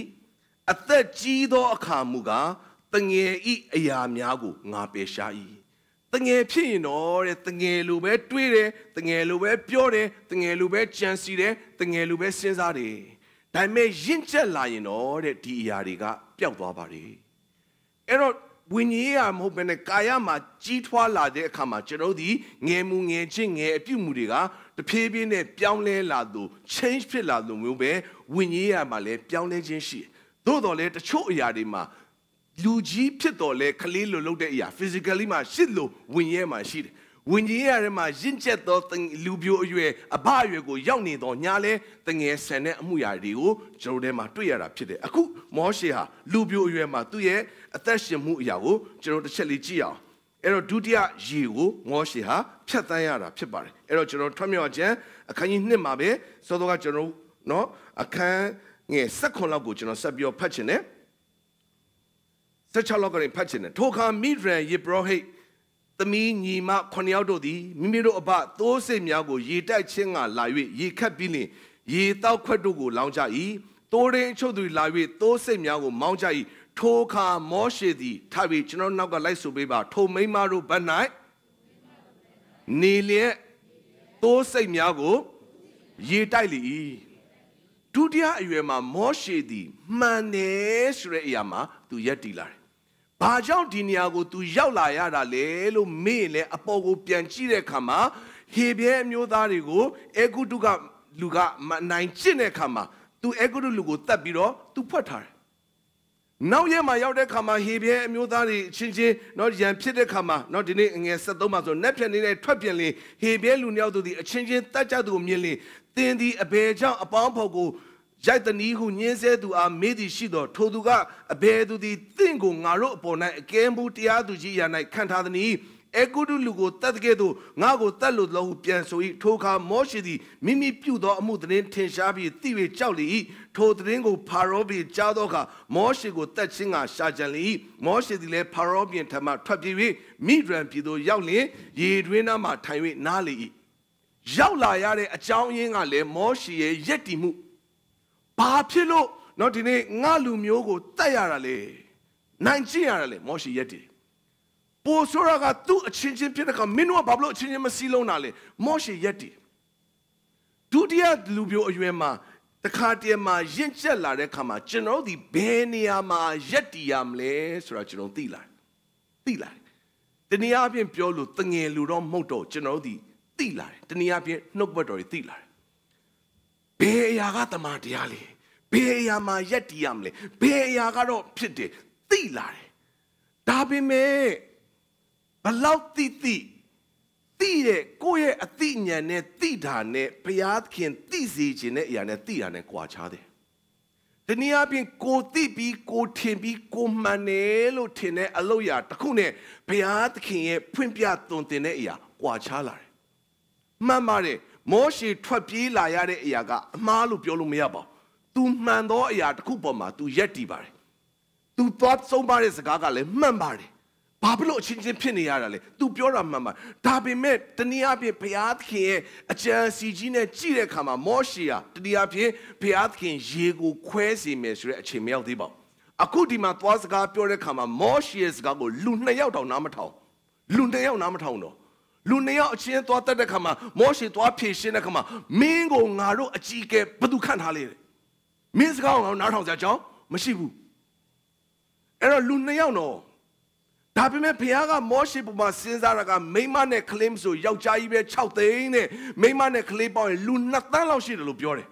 အသက်ကြီးသောအခါမူကားတငယ်ဤအရာများကိုငါပယ်ရှား၏တငယ်ဖြစ်ရင်တော့တဲ့တငယ်လိုပဲတွေးတယ်တငယ်လိုပဲပြောတယ်တငယ်လိုပဲကြံစီတယ်တငယ်လိုပဲစဉ်းစားတယ်ဒါပေမဲ့ရင့်ကျက်လာရင်တော့တဲ့ဒီအရာတွေကပျောက်သွားပါတယ်အဲ့တော့ဝိညာဉ်ရေးမဟုတ်ဘဲနဲ့ကာယမှာကြီးထွားလာတဲ့အခါမှာကျွန်တော်တို့ငယ်မှုငယ်ချင်းငယ်အပြုမှုတွေကတဖြည်းဖြည်းနဲ့ပြောင်းလဲလာသူ change ဖြစ်လာသူမျိုးပဲဝိညာဉ်ရေးမှာလည်းပြောင်းလဲခြင်းရှိသို့တော်လည်းတချို့အရာတွေမှာလူကြီးဖြစ်တော်လဲကလေးလိုလုပ်တဲ့အရာ physically မှာရှိလို့ဝိညာဉ်ရေးမှာရှိတယ်ဝိညာဉ်ရေးမှာရင့်ကျက်သောလူပြိုအရွယ်အဘအရွယ်ကိုရောက်နေတော့ညာလဲတငယ်ဆန်တဲ့အမှုရာတွေကိုကျွန်တော်တို့ထဲမှာတွေ့ရတာဖြစ်တယ်အခုမောရှေဟာလူပြိုအရွယ်မှာသူ့ရဲ့အသက်ရှင်မှုအရာကိုကျွန်တော်တစ်ချက်လေးကြည့်အောင်အဲ့တော့ဒုတိယရေကိုမောရှေဟာဖြတ်တန်းရတာဖြစ်ပါတယ်အဲ့တော့ကျွန်တော်ထွတ်မြောက်ခြင်းအခန်းကြီး1မှာပဲစောစောကကျွန်တော်နော်အခန်းငယ်16လောက်ကိုကျွန်တော်ဆက်ပြီးဖတ်ချင်တယ်16လောက်ကနေဖတ်ချင်တယ်ထိုအခါမိဒရန်ယေဘရဟိတ်သမီးညီမ9ယောက်တို့သည်မိမိတို့အဘသိုးစိတ်များကိုရေတိုက်ခြင်းကလာ၍ရေခတ်ပြီးလင်ရေတောက်ခွက်တို့ကိုလောင်းကြ၏တိုးရင်းအချို့သူလာ၍သိုးစိတ်များကိုမောင်းကြ၏ထိုအခါမောရှေသည်ထပြီးကျွန်တော်နောက်ကလိုက်ဆိုပေးပါထိုမိန်းမတို့ဘက်၌နေလျက်သိုးစိတ်များကိုရေတိုက်လေ၏ဒုတိယအရွယ်မှာမောရှေသည်မှန်တယ်ဆိုတဲ့အရာမှာသူရက်တည်လာတယ်ဘာကြောင့်ဒီနေရာကိုသူရောက်လာရတာလဲလို့မေ့လဲအပေါ်ကိုပြန်ကြည့်တဲ့အခါမှာဟေဘရဲအမျိုးသားတွေကိုအေဂုတုကလူကမနိုင်ကျင့်တဲ့အခါမှာသူအေဂုတုလူကိုတတ်ပြီးတော့သူဖွက်ထားတယ်။နောက်ရက်မှာရောက်တဲ့အခါမှာဟေဘရဲအမျိုးသားတွေချင်းချင်းတော့ရန်ဖြစ်တဲ့အခါမှာတော့ဒီနေ့ငယ်73မှာဆိုနက်ဖြန်နေတဲ့ထွက်ပြန်လေဟေဘရဲလူနှစ်ယောက်တို့ဒီအချင်းချင်းတတ်ကြသူကိုမြင်လေသင်ဒီအဘယ်ကြောင့်အပေါင်းဖော်ကိုရိုက်တနီးဟုညင်းဆဲသူအားမေးသည်ရှိသောထိုသူကအဘယ်သူသည်တင့်ကိုငါတို့အပေါ်၌အကဲမှုတရားသူကြီးရာ၌ခံထားသည်။အေဂုတုလူကိုတတ်တဲ့ကဲ့သို့ငါကိုတတ်လို့လောဟုပြန်ဆို၏ထိုအခါမောရှေသည်မိမိပြုသောအမှုသတင်းထင်ရှားပြီးသိ၍ကြောက်လေ၏ထိုသတင်းကိုဖာရောဘီကြားသောအခါမောရှေကိုတတ်ခြင်းကရှာကြံလေ၏မောရှေသည်လည်းဖာရောဘီထံမှထွက်ပြေး၍မိဒရန်ပြည်သို့ရောက်လျင်ရေတွင်းနားမှထိုင်၍နားလေ၏ရောက်လာရတဲ့အကြောင်းရင်းကလည်းမောရှေရဲ့ယက်တီမှုဘာဖြစ်လို့ဒီနေ့ငါလူမျိုးကိုတတ်ရတာလေနိုင်ကျင့်ရတာလေမောရှေရက်တည် ပိုဆိုရကသူ့အချင်းချင်းဖြစ်တဲ့ခါမင်းတို့ကဘာလို့အချင်းချင်းမစီလုံးတာလဲမောရှေရက်တည်ဒုတိယလူမျိုးအရွယ်မှာတခါတည်းမှာရင့်ကျက်လာတဲ့ခါမှာကျွန်တော်တို့ဒီဘယ်နေရာမှာရက်တည်ရမလဲဆိုတာကျွန်တော်သိလာတနည်းအားဖြင့်ပြောလို့တငယ်လူတော့မဟုတ်တော့ကျွန်တော်တို့ဒီသိလာတယ်တနည်းအားဖြင့်နှုတ်ဘတ်တော်ကြီးသိလာတယ်ဘယ်အရာကတမန်တရားလဲဘယ်အရာမှာရက်တည်ရမလဲဘယ်အရာကတော့ဖြစ်တယ်သိလာတယ်ဒါပေမဲ့ဘလောက်သိတဲ့ကိုယ့်ရဲ့အသိဉာဏ်နဲ့သိတာနဲ့ဘုရားခင်သိစေခြင်းနဲ့အရာနဲ့သိတာနဲ့ကွာခြားတယ်။ဒီနေ့အပြင်ကိုသိပြီးကိုထင်ပြီးကိုမှန်တယ်လို့ထင်တဲ့အလုပ်ရာတစ်ခုနဲ့ဘုရားသခင်ရဲ့ဖွင့်ပြသွန်သင်တဲ့အရာကွာခြားလာတယ်။မှန်ပါတယ်မောရှေထွက်ပြေးလာရတဲ့အရာကအမှားလို့ပြောလို့မရပါဘူး။ तू မှန်သောအရာတစ်ခုပေါ်မှာ तू ရက်တည်ပါတယ်။ तू သွားဆုံးပါတဲ့စကားကလည်းမှန်ပါတယ်ဘာဖြစ်လို့အချင်းချင်းဖြစ်နေရတာလဲ तू ပြောတာမှန်ပါဒါပေမဲ့တနည်းအားဖြင့်ဘုရားသခင်ရဲ့အကြံစီကြီးနဲ့ကြည့်တဲ့အခါမှာမောရှေဟာတနည်းအားဖြင့်ဘုရားသခင်ရေကိုခွဲစီမယ်ဆိုတဲ့အချိန်မရောက်သေးပါဘူးအခုဒီမှာသွားစကားပြောတဲ့အခါမှာမောရှေရဲ့စကားကိုလူ2ယောက်တောင်နားမထောင်လူ2ယောက်နားမထောင်တော့လူ2ယောက်အချင်းသွားတက်တဲ့အခါမှာမောရှေသွားဖြေရှင်းတဲ့အခါမှာမင်းကိုငါတို့အကြီးကဲဘယ်သူခန့်ထားလဲမင်းစကားကိုငါတို့နားထောင်စရာအကြောင်းမရှိဘူးအဲ့တော့လူ2ယောက်တော့ဒါပေမဲ့ဘုရားကမောရှေပေါ်မှာစဉ်းစားတာကမိန်းမနဲ့ကလေးမဆိုယောက်ျားကြီးပဲ6သိန်းနဲ့မိန်းမနဲ့ကလေးပေါင်းရင်လူ2သန်းလောက်ရှိတယ်လို့ပြောတယ်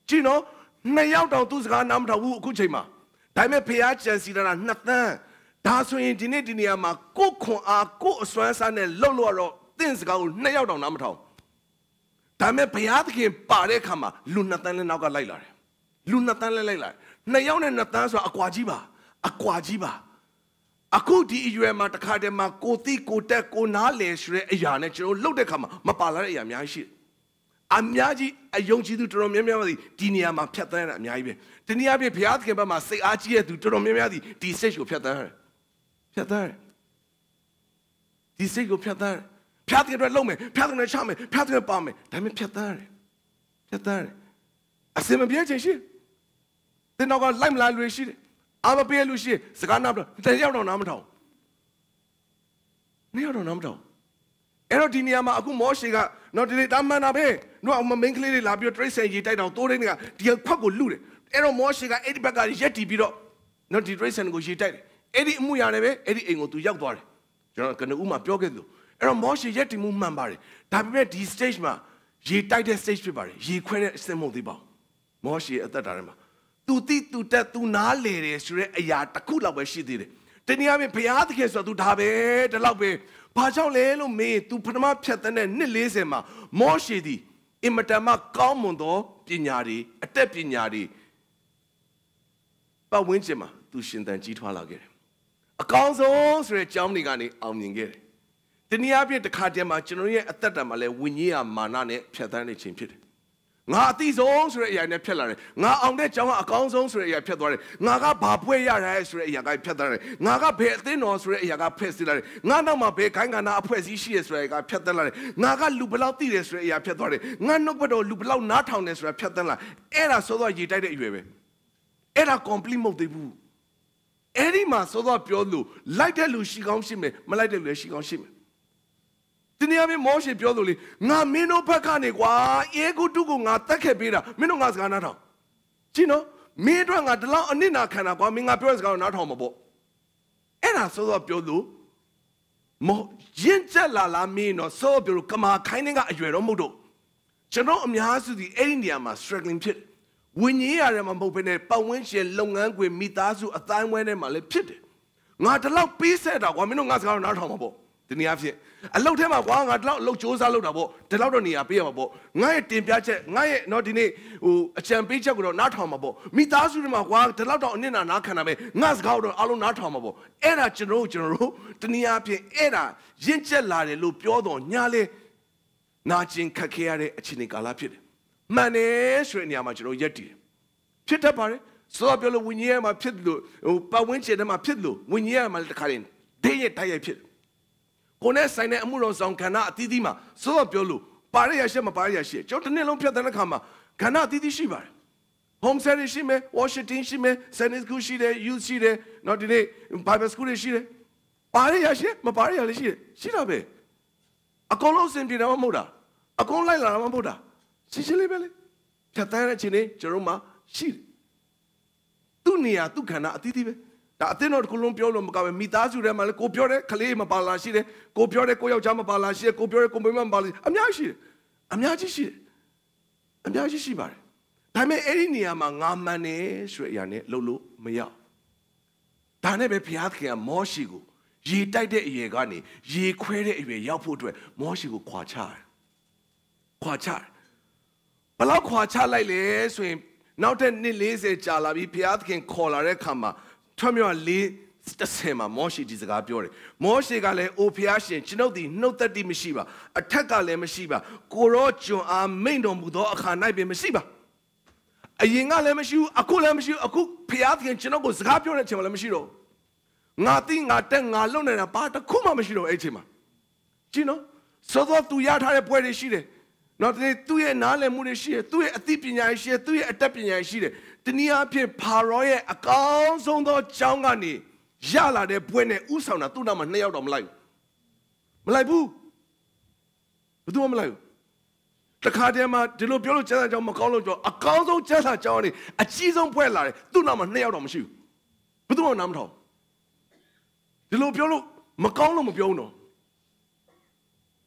ကြည့်နော်2ယောက်တောင်သူစကားနားမထောင်ဘူးအခုချိန်မှာဒါပေမဲ့ဘုရားကြံစီတာ2သန်းဒါဆိုရင်ဒီနေ့ဒီနေရာမှာကိုယ်ခွန်အားကိုယ်အစွမ်းစားနဲ့လှုပ်လို့တော့သင်စကားကို2ယောက်တောင်နားမထောင်ဒါပေမဲ့ဘုရားသခင်ပါတဲ့အခါမှာလူ2သန်းလည်းနောက်ကလိုက်လာတယ်လူ2သန်းလည်းလိုက်လာတယ်2ယောက်နဲ့2သန်းဆိုတာအကွာကြီးပါအခုဒီအရွယ်မှာတခါတည်းမှာကိုတိကိုတက်ကိုနားလေဆိုတဲ့အရာနဲ့ကျွန်တော်လှုပ်တဲ့ခါမှာမပါလာတဲ့အရာအများကြီးရှိတယ်။အများကြီးအယုံကြည်သူတော်တော်များများဒီနေရာမှာဖြတ်သန်းရတာအများကြီးပဲ။ဒီနေရာပြဘုရားသခင်ဘက်မှာစိတ်အားကြီးတဲ့သူတော်တော်များများဒီစိတ်ကိုဖြတ်သန်းရတယ်။ဒီစိတ်ကိုဖြတ်သန်းဘုရားသခင်အတွက်လုပ်မယ်ဘုရားသခင်နဲ့ချမယ်ဘုရားသခင်ပါမယ်ဒါပေမဲ့ဖြတ်သန်းရတယ်။အစင်မပြေချင်ရှိ။တဲ့နောက်ကလိုက်မလာလို့ရှိတယ်။အမပေးလို့ရှိရင်စကားနားတော့တယောက်တော့နားမထောင်အဲ့တော့ဒီနေရာမှာအခုမောရှေကတော့ဒီနေ့တာမန်တာပဲတို့အမင်းကလေးတွေလာပြီးတော့ trace ရေတိုက်တော့တိုးတွေကဒီခွက်ကိုလူတယ်အဲ့တော့မောရှေကအဲ့ဒီဘက်ကရက်တီပြီးတော့နော်ဒီ trace ကိုရေတိုက်တယ်အဲ့ဒီအမှုရတယ်ပဲအဲ့ဒီအိမ်ကိုသူရောက်သွားတယ်ကျွန်တော်ကနဦးမှာပြောခဲ့သလိုအဲ့တော့မောရှေရက်တီမှုမှန်ပါတယ်ဒါပေမဲ့ဒီ stage မှာရေတိုက်တဲ့ stage ဖြစ်ပါတယ်ရေခွဲတဲ့အဆင့်မဟုတ်သေးပါဘူးမောရှေအသက်တာထဲမှာသူတိသူတက်သူနားလေတယ်ဆိုတဲ့အရာတစ်ခုလောက်ပဲရှိသေးတယ်။တနည်းအားဖြင့်ဘုရားသခင်ဆိုတော့သူဒါပဲဒီလောက်ပဲ။ဘာကြောင့်လဲလို့မေးသူပထမဖြတ်တဲ့နှစ်40မှာမောရှေသည်အင်မတန်မှကောင်းမွန်သောပညာတွေအတတ်ပညာတွေပတ်ဝန်းကျင်မှာသူရှင်သန်ကြီးထွားလာခဲ့တယ်။အကောင်းဆုံးဆိုတဲ့အကြောင်းတွေကနေအောင်မြင်ခဲ့တယ်။တနည်းအားဖြင့်တစ်ခါတည်းမှာကျွန်တော်ရဲ့အသက်တာမှာလည်းဝိညာဉ်ရမာနနဲ့ဖြတ်သန်းနေခြင်းဖြစ်တယ်ငါအသိဆုံးဆိုတဲ့အရာနဲ့ဖြတ်လာတယ်ငါအောင်တဲ့ကြောင်းကအကောင်းဆုံးဆိုတဲ့အရာဖြတ်သွားတယ်ငါကဘာပွဲရရဲဆိုတဲ့အရာကဖြတ်သွားတယ်ငါကဘယ်အသင်းတော်ဆိုတဲ့အရာကဖက်စီလာတယ်ငါနောက်မှာဘယ်ခိုင်းကနာအဖွဲ့အစည်းရှိရဆိုတဲ့အရာကဖြတ်သွားတယ်ငါကလူဘလောက်သိတယ်ဆိုတဲ့အရာဖြတ်သွားတယ်ငါနှုတ်ဘတော်လူဘလောက်နားထောင်တယ်ဆိုတာဖြတ်သွားလာအဲ့ဒါဆိုတော့ရေတိုက်တဲ့အရွယ်ပဲအဲ့ဒါ complete မဟုတ်သေးဘူးအဲ့ဒီမှာဆိုတော့ပြောလို့လိုက်တဲ့လူရှိကောင်းရှိမယ်မလိုက်တဲ့လူလည်းရှိကောင်းရှိမယ်ဒီနေ့အမေမောရှေပြောလို့လေငါမင်းတို့ဘက်ကနေကွာအေဂုတုကိုငါတက်ခဲ့ပေးတာမင်းတို့ငါစကားနားထောင်ကြည့်နော်မင်းတို့ငါဒီလောက်အနစ်နာခံတာကွာမင်းငါပြောတဲ့စကားကိုနားထောင်မှာပေါ့အဲ့ဒါဆိုတော့ပြောလို့မောရင့်ကျက်လာမင်းတော့ဆိုပြောလို့ကမာခိုင်းနေကအရွယ်တော့မဟုတ်တော့ကျွန်တော်အများစုဒီအဲ့ဒီနေရာမှာ struggling ဖြစ်ဝိညာဉ်ရတယ်မှာမဟုတ်ဘဲနဲ့ပတ်ဝန်းကျင်လုပ်ငန်းခွင်မိသားစုအတိုင်းဝဲထဲမှာလည်းဖြစ်တယ်ငါဒီလောက်ပေးဆက်တာကွာမင်းတို့ငါစကားကိုနားထောင်မှာပေါ့ဒီနေ့အဖြစ်အလုပ်ထဲမှာကွာငါဒီလောက်အလုပ်စ조사လုပ်တာပေါ့ဒီလောက်တော့နေရာပေးရမှာပေါ့ငါရဲ့တင်ပြချက်ငါရဲ့တော့ဒီနေ့အကြံပေးချက်ကိုတော့နားထောင်မှာပေါ့မိသားစုတွေမှာကွာဒီလောက်တော့အနစ်နာခံတာပဲငါစကားတော့အားလုံးနားထောင်မှာပေါ့အဲ့ဒါကျွန်တော်တို့ဒီနေ့အဖြစ်အဲ့ဒါရင့်ကျက်လာတယ်လို့ပြောတော့ညာလေနာကျင်ခက်ခဲရတဲ့အခြေအနေကာလဖြစ်တယ်မှန်တယ်ဆိုတဲ့နေရာမှာကျွန်တော်ရက်တည်ဖြစ်တတ်ပါတယ်ဆိုတော့ပြောလို့ဝိညာဉ်ရဲ့မှာဖြစ်လို့ပတ်ဝန်းကျင်ထဲမှာဖြစ်လို့ဝိညာဉ်ရဲ့မှာတခါရင်ဒိတ်ရဲ့တိုက်ရိုက်ဖြစ်ကိုနဲ့ဆိုင်တဲ့အမှုတော်ဆောင်ခန္ဓာအသီးသီးမှာဆိုတော့ပြောလို့ပါရရရှိမပါရရရှိကျွန်တော်တစ်နေ့လုံးဖြတ်တဲ့အခါမှာခန္ဓာအသီးသီးရှိပါတယ် home service ရှိမယ် worship team ရှိမယ် Sunday school ရှိတယ် youth ရှိတယ်နောက်ဒီနေ့ Bible school ရှိတယ် ပါရရရှိမပါရရလည်းရှိတာပဲအကုန်လုံးစင်ပြေတယ်မဟုတ်တာအကုန်လိုက်လာတာမဟုတ်တာရှင်းလေးပဲလေဖြတ်တန်းတဲ့ချိန်လေးကျွန်တော်မှရှိတယ်သူ့နေရာသူ့ခန္ဓာအသီးသီးပဲဒါအသင်းတော်တစ်ခုလုံးပြောလို့မကပဲမိသားစုထဲမှာလည်းကိုပြောတဲ့ကလေးမပါလာရှိတယ်ကိုပြောတဲ့ကိုယောက်ျားမပါလာရှိတယ်ကိုပြောတဲ့ကိုမိန်းမမပါလာအများကြီးရှိတယ်အများကြီးရှိတယ်အများကြီးရှိပါတယ်ဒါပေမဲ့အဲ့ဒီနေရာမှာငါမှန်နေဆိုတဲ့အရာနဲ့လှုပ်လို့မရဒါနဲ့ပဲဘုရားသခင်ကမောရှိကိုရေတိုက်တဲ့အရွယ်ကနေရေခွဲတဲ့အရွယ်ရောက်ဖို့အတွက်မောရှိကိုခွာချတယ်ဘလောက်ခွာချလိုက်လဲဆိုရင်နောက်တဲ့နှစ်40ကြာလာပြီးဘုရားသခင်ခေါ်လာတဲ့အခါမှာထွတ်မြောက်40မှာမောရှိဒီစကားပြောတယ်မောရှိကလည်းအိုဘုရားရှင်ကျွန်ုပ်သည်နှုတ်သက်တိမရှိပါအထက်ကလည်းမရှိပါကိုရောကျွန်အားမိန့်တော်မူသောအခါ၌ပင်မရှိပါအရင်ကလည်းမရှိဘူးအခုလည်းမရှိဘူးအခုဘုရားသခင်ကျွန်တော်ကိုစကားပြောတဲ့အချိန်မှာလည်းမရှိတော့ငါသိငါတက်ငါလုံနေတာဘာတစ်ခုမှမရှိတော့အဲ့အချိန်မှာကြည့်နော်စောစောသူရထားတဲ့ပွဲတွေရှိတယ်နော်သူရဲ့နားလည်မှုတွေရှိတယ်သူရဲ့အသိပညာရှိတယ်သူရဲ့အတတ်ပညာရှိတယ်တနည်းအားဖြင့်ဖာရောရဲ့အကောင်းဆုံးသောကျောင်းကနေရလာတဲ့ပွဲနဲ့ဥဆောင်တာသူ့နောက်မှာ2ယောက်တော့မလိုက်ဘူးဘယ်သူမှမလိုက်ဘူးတခါတည်းမှာဒီလိုပြောလို့ကျမ်းစာကျောင်းမကောင်းလို့ကြောအကောင်းဆုံးကျမ်းစာကျောင်းကနေအကြီးဆုံးပွဲလာတယ်သူ့နောက်မှာ2ယောက်တော့မရှိဘူးဘယ်သူမှနားမထောင်ဒီလိုပြောလို့မကောင်းလို့မပြောဘူးနော်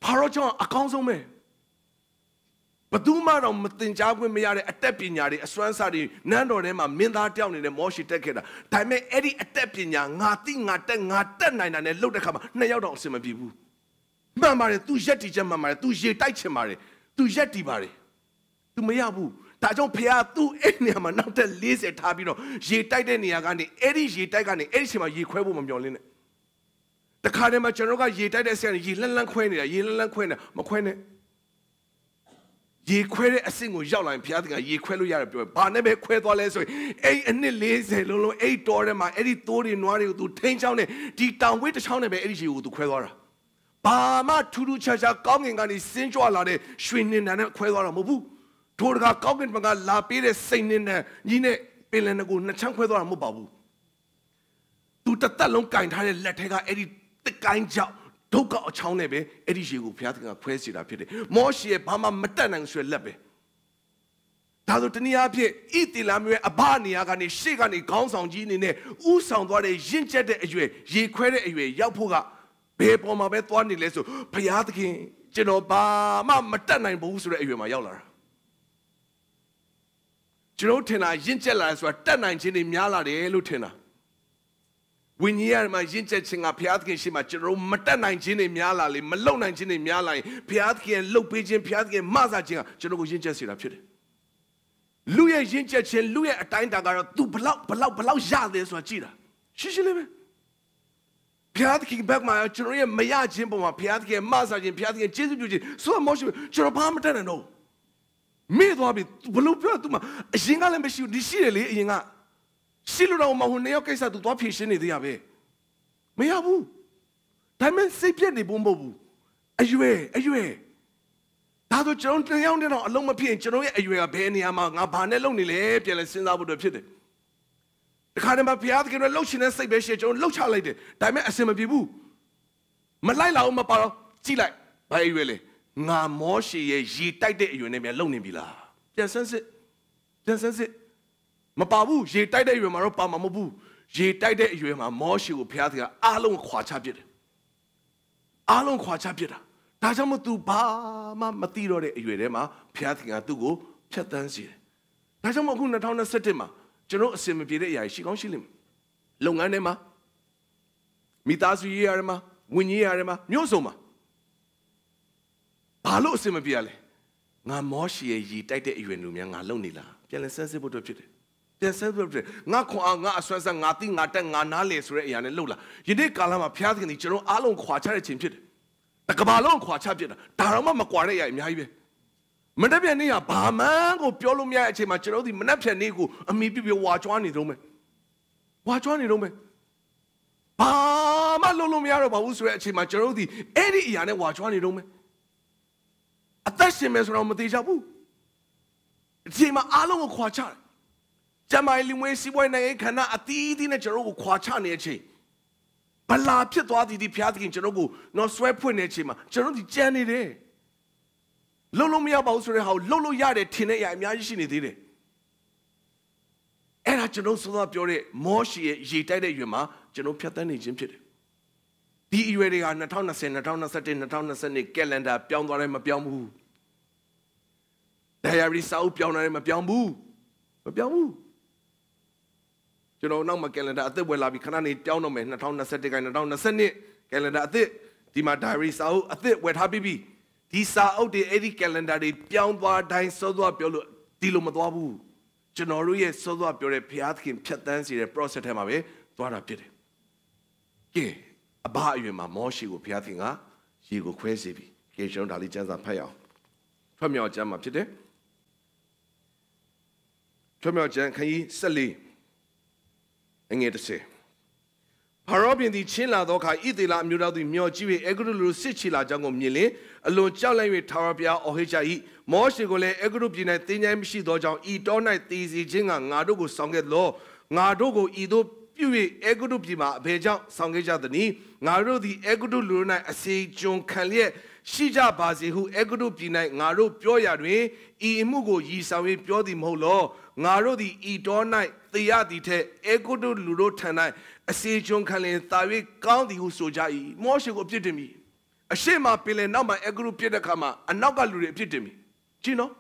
ဖာရောကျောင်းအကောင်းဆုံးပဲဘယ်သူမှတော့မသင်ကြားခွင့်မရတဲ့အတတ်ပညာတွေအစွမ်းစားတွေနန်းတော်ထဲမှာမင်းသားတယောက်နေတဲ့မောရှိတက်ခဲ့တာဒါပေမဲ့အဲ့ဒီအတတ်ပညာငါသိငါတက်နိုင်တာနဲ့လှုပ်တဲ့ခါမှာ2ယောက်တော့အဆင်မပြေဘူးမှန်ပါတယ် तू ရက်တီချက်မှန်ပါတယ် तू ရေတိုက်ချင်ပါတယ် तू ရက်တီပါတယ် तू မရဘူးဒါကြောင့်ဖခင် तू အဲ့နေရာမှာနောက်ထပ်40ထားပြီးတော့ရေတိုက်တဲ့နေရာကနေအဲ့ဒီရေတိုက်ကနေအဲ့ဒီချိန်မှာရေခွဲဖို့မမျှော်လင့်နဲ့တခါတည်းမှာကျွန်တော်ကရေတိုက်တဲ့ဆရာရေလန်းခွဲနေတာရေလန်းခွဲနေတာမခွဲနဲ့ရေခွဲတဲ့အဆင့်ကိုရောက်လာရင်ဘုရားသခင်ရေခွဲလို့ရတယ်ပြောဘာနဲ့ပဲခွဲသွားလဲဆိုရင်အဲ့အနှစ်40လုံးအဲ့တော်ထဲမှာအဲ့ဒီသိုးတွေနွားတွေကို तू ထိန်းချောင်းနဲ့ဒီတောင်ဝေးတစ်ချောင်းနဲ့ပဲအဲ့ဒီရေကို तू ခွဲသွားတာဘာမှထူးထူးခြားခြားကောင်းကင်ကနေစင်းကြွလာတဲ့ရွှေနှင်းတန်းနဲ့ခွဲသွားတာမဟုတ်ဘူးထိုတကာကောင်းကင်ဘက်ကလာပေးတဲ့စိတ်နှင်းတန်းကြီးနဲ့ပင်လယ်ကိုနှစ်ချမ်းခွဲသွားတာမဟုတ်ပါဘူး तू တစ်သက်လုံးကင်ထားတဲ့လက်ထဲကအဲ့ဒီတစ်ကိုင်းကြောက်ဒုက္ခအချောင်းနဲ့ပဲအဲ့ဒီရေကိုဘုရားသခင်ကခွဲစီတာဖြစ်တယ်မောရှိရဲ့ဘာမှမတတ်နိုင်ဆိုရလက်ပဲဒါဆိုတနည်းအားဖြင့်ဣတိလမျိုးရဲ့အဘနေရာကနေရှေ့ကနေခေါင်းဆောင်ကြီးအနေနဲ့ဥဆောင်သွားတဲ့ရင့်ကျက်တဲ့အရွယ်ရေခွဲတဲ့အရွယ်ရောက်ဖို့ကဘယ်ပေါ်မှာပဲသွားနေလဲဆိုဘုရားသခင်ကျွန်တော်ဘာမှမတတ်နိုင်ဘူးဆိုတဲ့အရွယ်မှာရောက်လာတာကျွန်တော်ထင်တာရင့်ကျက်လာတယ်ဆိုတာတတ်နိုင်ခြင်းတွေများလာတယ်လို့ထင်တာဝိညာဉ်ရမှာရင့်ကျက်ခြင်းကဘုရားသခင်ရှိမှကျွန်တော်မတတ်နိုင်ခြင်းတွေများလာလေမလုံနိုင်ခြင်းတွေများလာရင်ဘုရားသခင်လှုပ်ပေးခြင်းဘုရားသခင်မဆာခြင်းကကျွန်တော်ကိုရင့်ကျက်စေတာဖြစ်တယ်လူရဲ့ရင့်ကျက်ခြင်းလူရဲ့အတိုင်းတာကတော့ तू ဘလောက်ရတယ်ဆိုတာကြည့်တာရှင်းလေးပဲဘုရားသခင်ဘက်မှာကျွန်တော်ရဲ့မရခြင်းပုံမှာဘုရားသခင်မဆာခြင်းဘုရားသခင်ကျေးဇူးပြုခြင်းဆိုတော့မရှိဘူးကျွန်တော်ဘာမှမတတ်နိုင်တော့မေ့သွားပြီဘလို့ပြော तू မှာအရင်ကလည်းမရှိဘူးဒီရှိတယ်လေအရင်ကရှိလို့တော့မဟုတ်နှစ်ယောက်ကိစ္စ तू သွားဖြေရှင်းနေသေးရပဲမရဘူးဒါမှစိတ်ပြက်နေဖို့မဟုတ်ဘူးအရွယ်ဒါဆိုကျွန်တော်တရားနဲ့တော့အလုံးမဖြစ်ရင်ကျွန်တော်ရဲ့အရွယ်ကဘယ်နေရာမှာငါဘာနဲ့လုံနေလဲပြန်လဲစဉ်းစားဖို့တော့ဖြစ်တယ်တခါတည်းမှာဘုရားသခင်ရဲ့လှုပ်ရှင်တဲ့စိတ်ပဲရှိကျွန်တော်လှုပ်ချလိုက်တယ်ဒါပေမဲ့အစင်မပြေဘူးမလိုက်လာအောင်မပါတော့ကြည့်လိုက်ဘာအရွယ်လဲငါမောရှေရဲ့ရေတိုက်တဲ့အရွယ်နဲ့ပြန်လုံနေပြီလားပြန်ဆန်းစစ်မပါဘူးရေတိုက်တဲ့အရွယ်မှာတော့ပါမှာမဟုတ်ဘူးရေတိုက်တဲ့အရွယ်မှာမောရှေကိုဘုရားသခင်အားလုံးခွာချပစ်တယ်အားလုံးခွာချပစ်တာဒါကြောင့်မို့ तू ဘာမှမသိတော့တဲ့အရွယ်ထဲမှာဘုရားသခင်ကသူ့ကိုဖြတ်တန်းစေတယ်ဒါကြောင့်မို့အခု2021မှာကျွန်တော်အစင်မပြေတဲ့အရာရှိကောင်းရှိလိမ့်မယ်လုပ်ငန်းထဲမှာမိသားစုရေးရမှာဝိညာဉ်ရေးရမှာမျိုးစုံမှာဘာလို့အစင်မပြေရလဲငါမောရှေရဲ့ရေတိုက်တဲ့အရွယ်လူများငါလုံနေလားပြန်လဲဆန်းစစ်ဖို့အတွက်ဖြစ်တယ်ပြန်ဆန်းစစ်ဖို့အတွက်ငါခွန်အားငါအစွမ်းစားငါသိငါတက်ငါနားလေဆိုတဲ့အရာနဲ့လှုပ်လာယနေ့ကာလမှာဘုရားသခင်ဒီကျွန်တော်အားလုံးခွာချတဲ့ချိန်ဖြစ်တယ်တကဘာလုံးခွာချပြစ်တာဒါတော့မှမကွာတဲ့အရာအများကြီးပဲမနှက်ပြန်နေရဘာမှန်းကိုပြောလို့မရတဲ့အချိန်မှာကျွန်တော်ဒီမနှက်ပြန်နေကိုအမိပြပြဝါကြွားနေတော့မယ်ဘာမှလုံးလို့မရတော့ပါဘူးဆိုတဲ့အချိန်မှာကျွန်တော်ဒီအဲ့ဒီအရာနဲ့ဝါကြွားနေတော့မယ်အသက်ရှင်မယ်ဆိုတော့မသေးချဘူးအချိန်မှာအားလုံးကိုခွာချတယ်ကျမလီမွေးစီးပွားရေးနိုင်ငံခန္ဓာအသီးသီးနဲ့ကျွန်တော်ကိုခွာချနေတဲ့အချိန် Bala Pit Wadi di Piatkin Chenogu, no sweat punechima, Chenogi Jenny de Lolo Mia Bausre, how Lolo Yade Tinea Yashini did it. And I don't so up your Moshi, Jitade Yuma, Geno Piatani Jim Chit. The ready on Natana Sen, Natana Satin, Natana Sani, Calendar, Pianwarema Piamu. They are Risau Pianarema Piamu. Piamu. You know, now my calendar at the well, I can't down on me, Natana Satic and Natana Sani, calendar at the Dima Diaries out at the wet Habibi. These are out the Eddie calendar, the Pianwar dying Sodo Piolo, Dilomadwabu. Genoria Sodo up your Piatkin, Piatansi, the process him away, Dwara Pit. Gay. About you, my more she will piating her, she will crazy. Cation Dalijans and pay out. From your jam up today. From your jam, can you silly? And yet to say. Parobin the Chila Doka, Idila, Mura, the Mioji, Egru Sichila Jango Mille, alone Chalai with Tarabia or Hijai, more she go lay Egru Pina, Tinyam Shi Dojan, eat all night, Tizi Jinga, Nadogo Songet Law, Nadogo Ido. Pui Egudu Pima, Beja, Sangeja the knee, Naru the Egudu Luna, a say John Kalia, Shija Bazi, who Egudu Pina, Naru Pioyadwe, Imugo Yisawi Piodi Molo, Naru the Idonai, the Yadite, Egudu Luro Tanai, a say John Kalia, Tavi, County who Sojai, Moshe go Pitimi. A shema pile number Egudu Piedakama, and Nagalu Pitimi. Gino?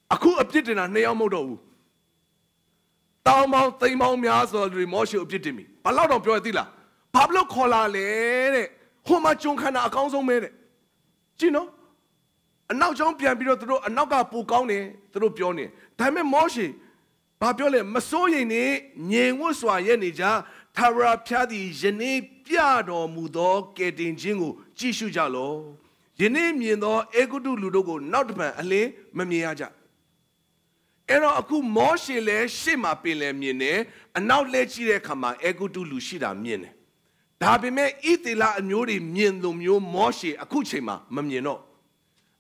A cool update and Neamodo. Tao Tay Mau Miaso Remoshe Objectimi. A lot of Piotilla. Pablo Cola le Homa Junkana Council made it. Gino? And now John Piambiro through a Naga Pucone through Pione. Time Moshi. Papiole Masoyene, Nyenguswa Yenija, Tara Piadi, Jene Piado Mudo, Getting Jingu, Jishu Jalo. Jene Miendo, Egudu Ludogo, Notman, Ale, Mamiaja. Era aku Moshe le shema pele miene, and now let you come ego to Lushida miene. Dabime itila amuri mien lumio Moshe akuchema, mamieno.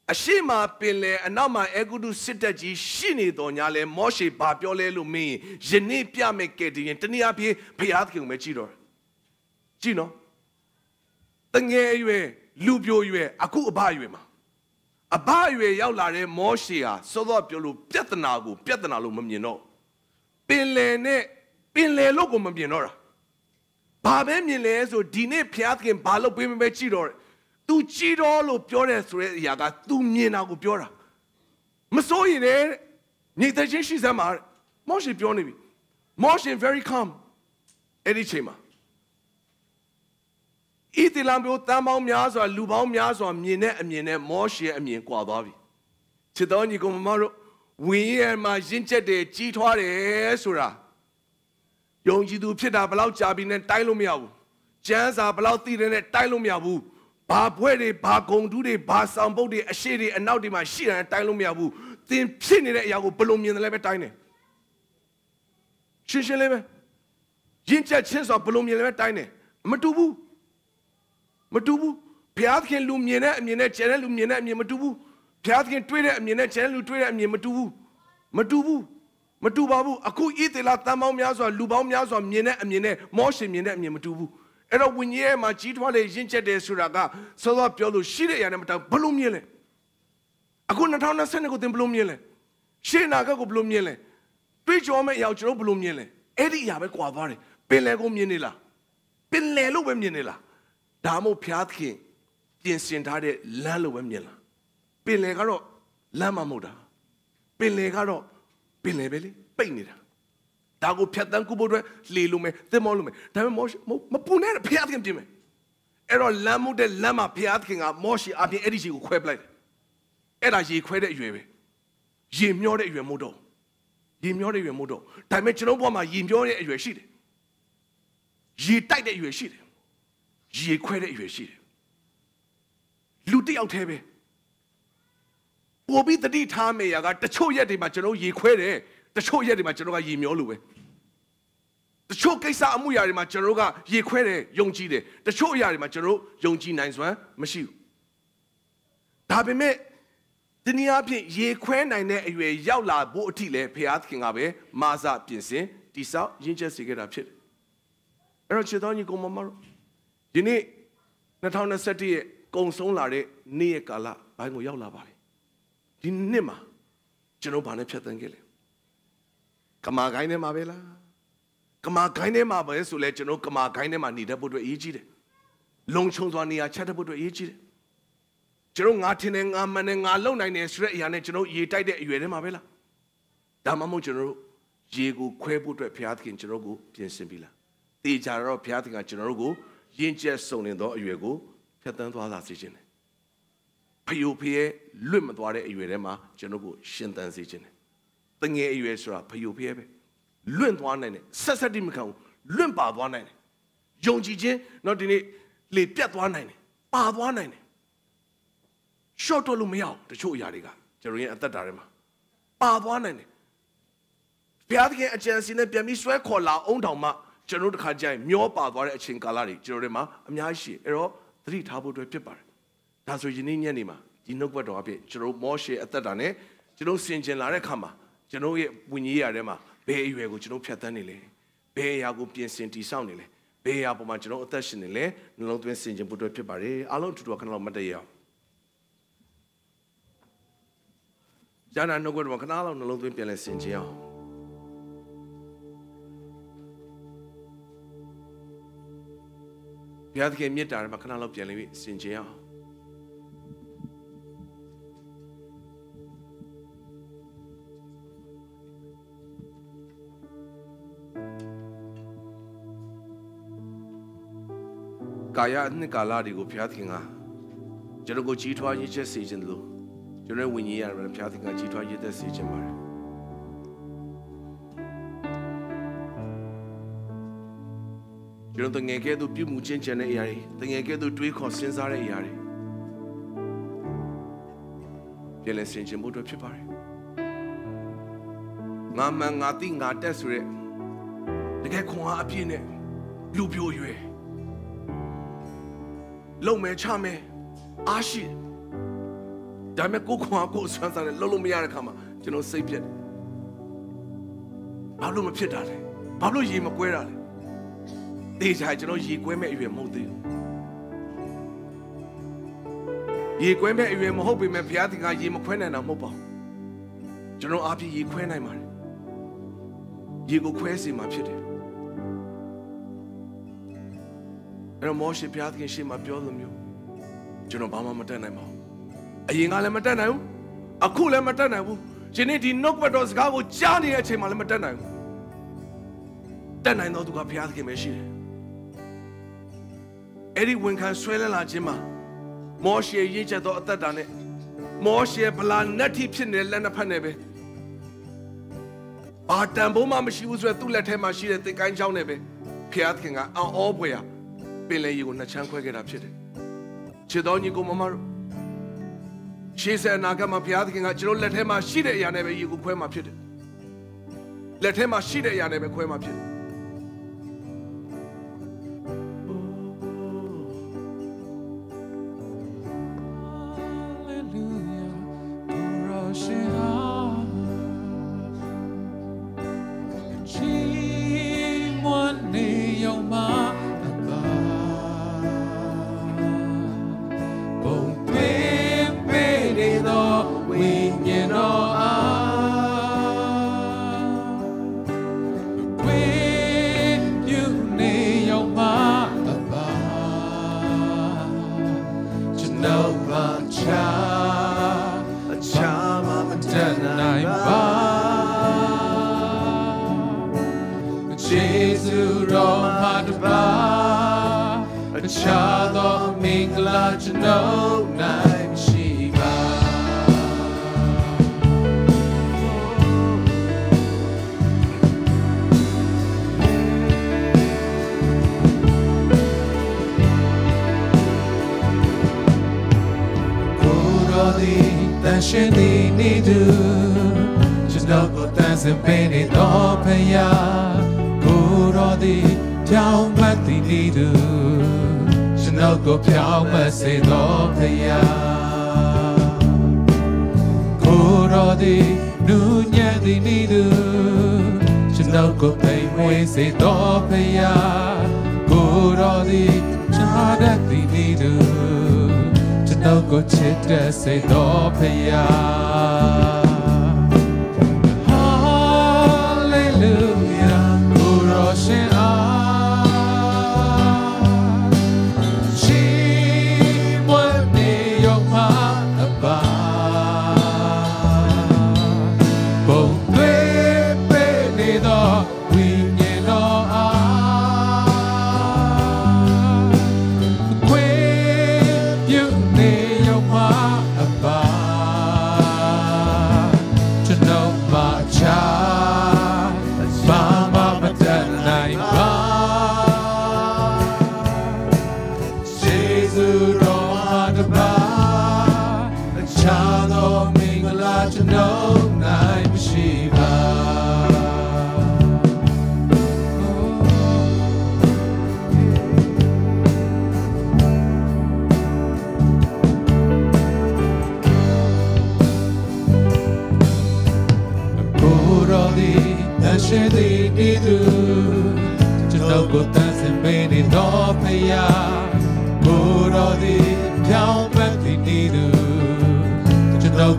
A shema pele, and now my ego to sitaji shini donyale Moshe babiole lumi, Jene pia me getting and Taniapi, Piatkin mechidor. Gino? Tange yue, Lubio yue, aku abayuema. A baywe yaulare Moshia, so that you Pietanago, Pietanalum, you know. Pinle locum, you know. Babemiles or Dine Piatkin, Palo Pimechidor, tu Chidolo Piore, Yaga, tu Minago Piora. Masoy there, neither she's a mar, Moshi Pionibi. Moshi very calm. Eddie Chema. Itilambio Tamau Miazo, Lubao Miazo, Mine, Moshi, and Mien Quadavi. Chidoni Gomaro, we and my Jinche de Chitore Sura. Yongi do Pita Balau Jabin and Tailumiabu. Jans are Balau Thirin and Tailumiabu. Babwede, Bagong do the Basambo, the Ashiri, and now the Machine and Tailumiabu. Then Pin it at Yago Balumi and Levetine. Shisheleve. Jincha Chins of Balumi and Levetine. Matubu. Matubu, Piatkin Lumina, and Mina Channel Lumina, and Matubu, Piatkin Twitter, and Mina Channel Twitter, and Matubu, Matubabu, Aku eat the Latamau Miazo, Lubau Miazo, Mina, and Mina, Moshi Mina, and Matubu. And a winye, my Chitwa, Jincha de Suraga, so that Piolo Shire and Blumile. Aku Natana Senegal in Blumile. Shinaga go Blumile. Preach Ome Yaucho Blumile. Eddie Yabe Quavari, Pelego Minilla, Pelelo Minilla. Damo Piatkin, the Sintade Lalo Mila. Pilegaro, Lama Muda. Pilegaro, Pilebeli, Painida. Dago Piatan Kubo, Lilume, the Molume, Tamosh, Mapuna, Piatkin Jimmy. Ero Lamu de Lama Piatkin, a Moshi, Abi Edisi, Queble. Edaji credit you. Jim Yore, your modo. Jim Yore, your modo. Dimensional woman, Jim Yore, your sheet. Ye tight that you are sheet. Ye credit you sheet. Luti out heavy. Will be the D time I got the show yet imagino ye quere, the show yet imagino ye miolue. The show case Amuya imagiroga ye quere, young Gide, the show yard imagino, young G 9 Machu. Tabime, the Niapi ye quen I ne yaula botile piatking abe, Maza Pinse, Tisa, Ginger cigarette. Erachidoni go mamma. ဒီနေ့2021ရဲ့ကုံဆုံးလာတဲ့နေ့ရဲ့ကာလဘိုင်းကိုရောက်လာပါပြီဒီနှစ်မှာကျွန်တော်ဘာနဲ့ဖြတ်သန်းခဲ့လဲကမာခိုင်းထဲမှာပဲလားကမာခိုင်းထဲမှာပဲဆိုလဲကျွန်တော်ကမာခိုင်းထဲမှာနေတတ်ဖို့အတွက်အရေးကြီးတယ်လုံခြုံစွာနေရာချတတ်ဖို့အတွက်အရေးကြီးတယ်ကျွန်တော်ငါထင်တယ်ငါမှန်တယ်ငါလုံနိုင်တယ်ဆိုတဲ့အရာနဲ့ကျွန်တော်ရေတိုက်တဲ့အရွယ်ထဲမှာပဲလားဒါမှမဟုတ်ကျွန်တော်ရေကိုခွဲဖို့အတွက်ဘုရားသခင်ကျွန်တော်ကိုပြင်ဆင်ပြီလားတေချာတော့ဘုရားသခင်ကျွန်တော်ကိုယဉ်ကျေးစုံလင်သောအရွယ်ကိုဖြတ်သန်းသွားလာစေခြင်းတယ်ဖယိုဖျဲလွတ်မသွားတဲ့အရွယ်ထဲမှာကျွန်တော်ကိုရှင်သန်စေခြင်းတယ်တငယ်အရွယ်ဆိုတာဖယိုဖျဲပဲလွင့်သွားနိုင်တယ်ဆက်ဆက်တိမခံဘူးလွင့်ပါသွားနိုင်တယ်ယုံကြည်ခြင်းတော့ဒီနေ့လေပြတ်သွားနိုင်တယ်ပါသွားနိုင်တယ်ရှော့တော့လို့မရအောင်တချို့အရာတွေကကျွန်တော်ရဲ့အသက်တာထဲမှာပါသွားနိုင်တယ်ဘုရားသခင်အကြံစီနဲ့ပြန်ပြီးဆွဲခေါ်လာအောင်တောင်မှကျွန်တော်တို့တစ်ခါကြိုင်မျောပါသွားတဲ့အချိန်ကာလတွေကျွန်တော်တို့မှာအများကြီးရှိအဲ့တော့သတိထားဖို့အတွက်ဖြစ်ပါတယ်ဒါဆိုယနေ့ညနေမှာဒီနှုတ်ဘတ်တော်အဖြစ်ကျွန်တော်မောရှေအသက်တာနဲ့ကျွန်တော်ဆင်ခြင်လာတဲ့အခါမှာကျွန်တော်ရဲ့ဝိညာဉ်ရေးရာထဲမှာဘယ်အရွယ်ကိုကျွန်တော်ဖြတ်သန်းနေလဲဘယ်အရာကိုပြင်ဆင်တည်ဆောက်နေလဲဘယ်အရာပေါ်မှာကျွန်တော်အသက်ရှင်နေလဲနှလုံးသွင်းဆင်ခြင်ဖို့အတွက်ဖြစ်ပါတယ်အားလုံးအတူတူခဏလောက်မတ်တရအောင်ကျမ်းစာနှုတ်ဘတ်တော်ခဏလောက်နှလုံးသွင်းပြန်လဲဆင်ခြင်အောင်ဘုရားသခင်မြတ်တာမှာခဏလောက်ပြန်လေးဆင်ခြင်အောင်ကာယနှစ်ကာလတွေကိုဘုရားသခင်ကကျွန်တော်ကိုကြီးထွားရည်ချက်စေခြင်းလို့ကျွန်တော်ဝိညာဉ်ရမှာဘုရားသခင်ကကြီးထွားရည်သက်စေခြင်းပါတယ်ကျွန်တော်တငယ်ကဲ့သို့ပြုမှုချင်းချင်တဲ့အရာတွေတငယ်ကဲ့သို့တွေးခေါ်စဉ်းစားတဲ့အရာတွေပြန်လည်ဆင်ခြင်ဖို့အတွက်ဖြစ်ပါတယ်ငါမှန်ငါသိငါတက်ဆိုတဲ့တကယ်ခွန်အားအပြည့်နဲ့လူပြိုရွယ်လုံမဲချမဲအားရှိဒါပေမဲ့ကိုခွန်အားကိုဆွမ်းစားနဲ့လုံလို့မရတဲ့ခါမှာကျွန်တော်စိတ်ပြက်ဘာလို့မဖြစ်တာလဲဘာလို့ရေမကွဲတာလဲတေချာကျွန်တော်ရေကွဲမဲ့အရွယ်မဟုတ်သေးဘူးရေကွဲမဲ့အရွယ်မဟုတ်ပေမဲ့ဘုရားသခင်ကရေမခွဲနိုင်တာမဟုတ်ပါဘူးကျွန်တော်အားဖြင့်ရေခွဲနိုင်ပါတယ်ရေကိုခွဲစေမှာဖြစ်တယ်အဲ့တော့မောရှေဘုရားသခင်ရှေ့မှာပြောလို့မျိုးကျွန်တော်ဘာမှမတတ်နိုင်ပါဘူးအရင်ကလည်းမတတ်နိုင်ဘူးအခုလည်းမတတ်နိုင်ဘူးဒီနေ့ဒီနှုတ်ဘတ်တော်စကားကိုကြားနေတဲ့အချိန်မှာလည်းမတတ်နိုင်ဘူးတတ်နိုင်တော့သူကဘုရားသခင်ပဲရှိတယ်အဲ့ဒီဝန်ခံဆွဲလာခြင်းမှာမောရှေရည်ချက်သောအသက်တာနဲ့မောရှေဗလာနတ်တိဖြစ်နေတဲ့လက်နှစ်ဖက်နဲ့ပဲဘာတန်ဖိုးမှမရှိဘူးဆိုရယ်သူ့လက်ထဲမှာရှိတဲ့သင်္ကိုင်းချောင်းနဲ့ပဲဘုရားသခင်ကအော်ဖွယ်ပင်လယ်ရေကိုနှစ်ချမ်းခွဲခဲ့တာဖြစ်တယ်ခြေတော်ညီကိုမမတို့ရှေးဆက်အနာဂတ်မှာဘုရားသခင်ကကျွန်တော်လက်ထဲမှာရှိတဲ့အရာနဲ့ပဲရေကိုခွဲမှာဖြစ်တယ်လက်ထဲမှာရှိတဲ့အရာနဲ့ပဲခွဲမှာဖြစ်တယ်ရှင်ဒီနေသူကျွန်တော်ကိုတန်ဆင်ပေးနေတော့ဖယားကိုတော်ဒီကြောင်းမတ်ဒီနေသူကျွန်တော်ကိုဖြောင်းမစေတော့ဖယားကိုတော်ဒီနူညံ့ဒီနေသူကျွန်တော်ကိုပိန်မွေးစေတော့ဖယားကိုတော်ဒီ that they need to know go chit say do paya hallelujah uroshin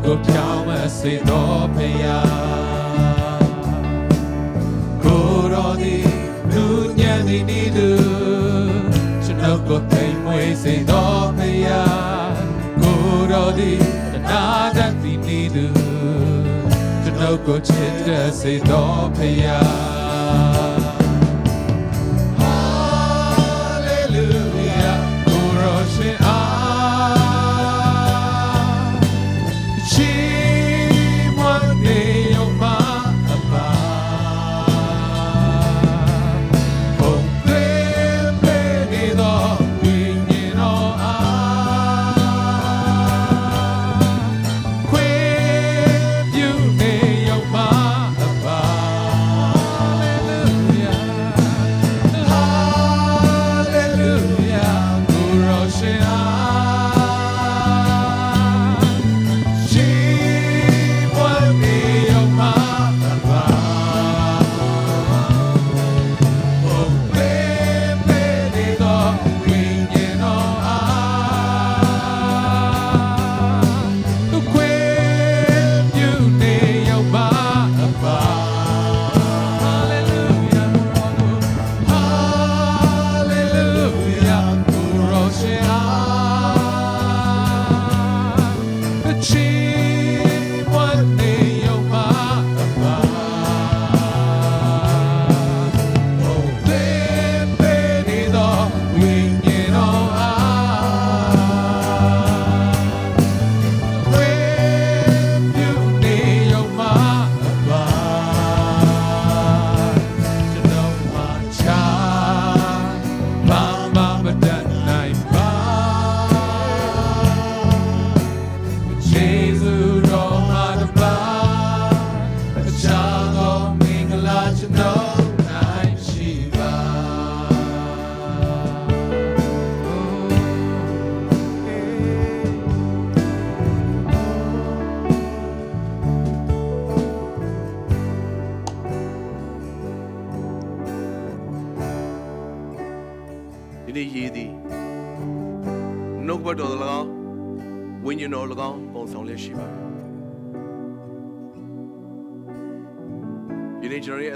go down and say no paya go rodi dunya ni do chano go tai moi say no paya go rodi na that ni do chano go chit say no paya hallelujah go roshin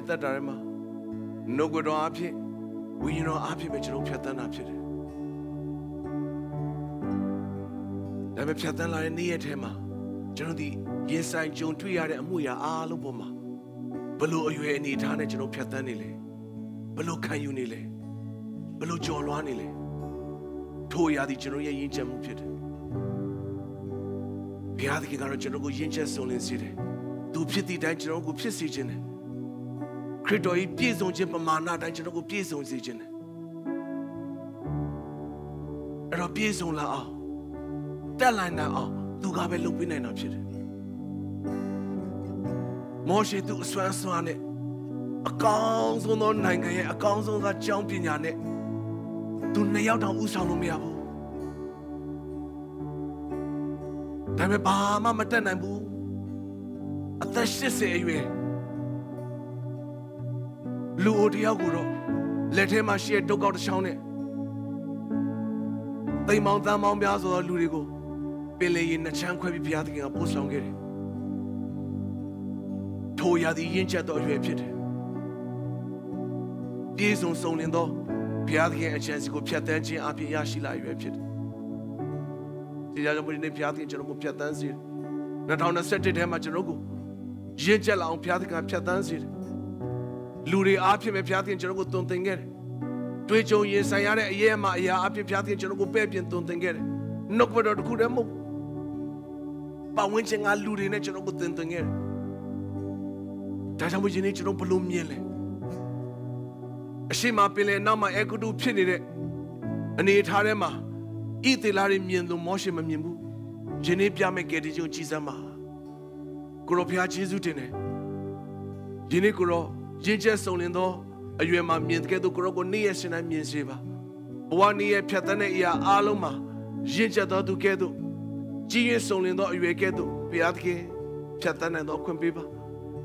that time, no good on happy. We know happy, but you don't put that happy. Never put that line near him. Generally, yes, I don't do it. And we are all over. Below you any time, you don't put that nearly. Below can you nearly? Below Joe nearly. Toya the general in Jam pit. Piatic are a general inches only in city. Do pity that general go pissy. Crito piece on Jim Mana, that you know, piece on Zijan. And a piece on La. That line now, do have a look in an object. Moshe to Swan it. A council on Nanga, a council that jumping on it. To nail down Usanomiabo. Time a mamma Tenabu. A dash say you. Luodiaguro, let him a share dog out the shone. သိမ်မောင်တန်းမောင်များဆိုသောလူတွေကိုပင်လေရင်နှချမ်းခွဲပြီးဘုရားသခင်ကပို့ဆောင်ခဲ့တယ်ထိုရာသီရင့်ကျက်သောအရွယ်ဖြစ်တယ်ပြည့်စုံစုံလင်သောဘုရားသခင်အချမ်းစီကိုဖြတ်တန်းခြင်းအပြင်ရရှိလာအရွယ်ဖြစ်တယ်ဒီကြောင့်ဘုရားသခင်ကျွန်တော်ကိုဖြတ်တန်းစေတယ်2021ထဲမှာကျွန်တော်ကိုရင့်ကျက်လာအောင်ဘုရားသခင်ဖြတ်တန်းစေတယ်လူတွေအားဖြင့်ပဲဘုရားသခင်ကျွန်တော်ကိုတုံသင်ခဲ့တယ်တွေ့ကြုံရင်ဆိုင်ရတဲ့အရေးအမှားအရာအဖြစ်ဘုရားသခင်ကျွန်တော်ကိုပဲ့ပြင်တုံသင်ခဲ့တယ်နှုတ်ကပတော်တစ်ခုတည်းမဟုတ်ပတ်ဝန်းကျင်ကလူတွေနဲ့ကျွန်တော်ကိုသင်ခဲ့တယ်ဒါကြောင့်ဘုရားကျွန်တော်ဘလို့မြင်လဲအရှိမပင်လေနောက်မှာအကုတုဖြစ်နေတဲ့အနေထားထဲမှာဣသေလတွေမြင်လို့မောရှေမမြင်ဘူးယနေ့ပြမဲ့ကယ်တင်ခြင်းကြီးစမ်းပါကိုရောဘုရားယေရှုတင်တယ်ယနေ့ကိုရောရင့်ကျက်စုံလင်သောအရွယ်မှာမြင်တဲ့သူကိုရောကိုနေ့ရက်ရှင်တိုင်းမြင်စေပါဘဝနေ့ရက်ဖြတ်တဲ့အရာအားလုံးမှာရင့်ကျက်သောသူကဲ့သို့ကြီးရင်စုံလင်သောအရွယ်ကဲ့သို့ဘုရားသခင်ဖြတ်တဲ့သောခွင့်ပေးပါ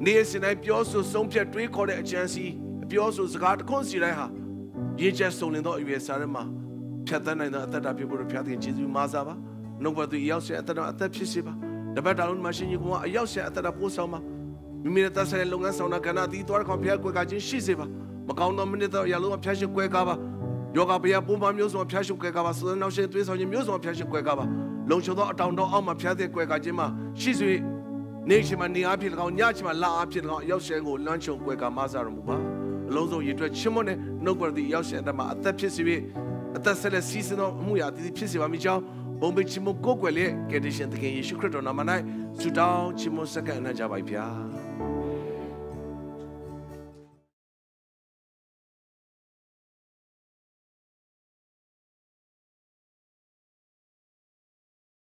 နေ့ရက်ရှင်တိုင်းပြောဆိုဆုံးဖြတ်တွေးခေါ်တဲ့အကြံစီပြောဆိုစကားတစ်ခွန်းစီတိုင်းဟာရင့်ကျက်စုံလင်သောအရွယ်စားထဲမှာဖြတ်တဲ့သောအသက်တာဖြစ်ဖို့ဘုရားသခင်ယေရှုမာစားပါနှုတ်ဘသူရောက်စေအသက်တော်အသက်ဖြစ်စေပါတပတ်တာလုံးမှာရှင်ကြီးကအရောက်စေအသက်တာပို့ဆောင်ပါမိမိရဲ့သက်ဆိုင်လုပ်ငန်းဆောင်တာကဏ္ဍတီးသွားခေါ်ဖျက်ကွယ်ကခြင်းရှိစေပါမကောင်းသောမိနစ်တော့ရလုံးဖျက်ရှင်ကွယ်ကားပါယောဂဗျာပုံမှန်မျိုးစုံဖျက်ရှင်ကွယ်ကားပါဆိုတဲ့နောက်ရှင်သွေးဆောင်ခြင်းမျိုးစုံဖျက်ရှင်ကွယ်ကားပါလုံခြုံသောအတောင်တော်အောက်မှာဖျက်တဲ့ကွယ်ကားခြင်းမှာရှိစေနေရှိမှနေအားဖြင့်၎င်းညရှိမှလာအားဖြင့်၎င်းရောက်ရှင်ကိုလွှမ်းခြုံကွယ်ကားမဆရမှုပါအလုံးစုံရည်အတွက်ချစ်မွနဲ့နှုတ်ကပတိရောက်ရှင်အတ္တမှာအသက်ဖြစ်စေပြီးအသက်ဆက်လက်စီးစင်းသောအမှုရာတည်ဖြစ်စေပါမိကြောင်းဘုံပိချီမကိုကွယ်လေကယ်တင်ရှင်သခင်ယေရှုခရစ်တော်နာမ၌ဆုတောင်းချီးမွမ်းဆက်ကအနံ့ကြပါ၏ဗျာ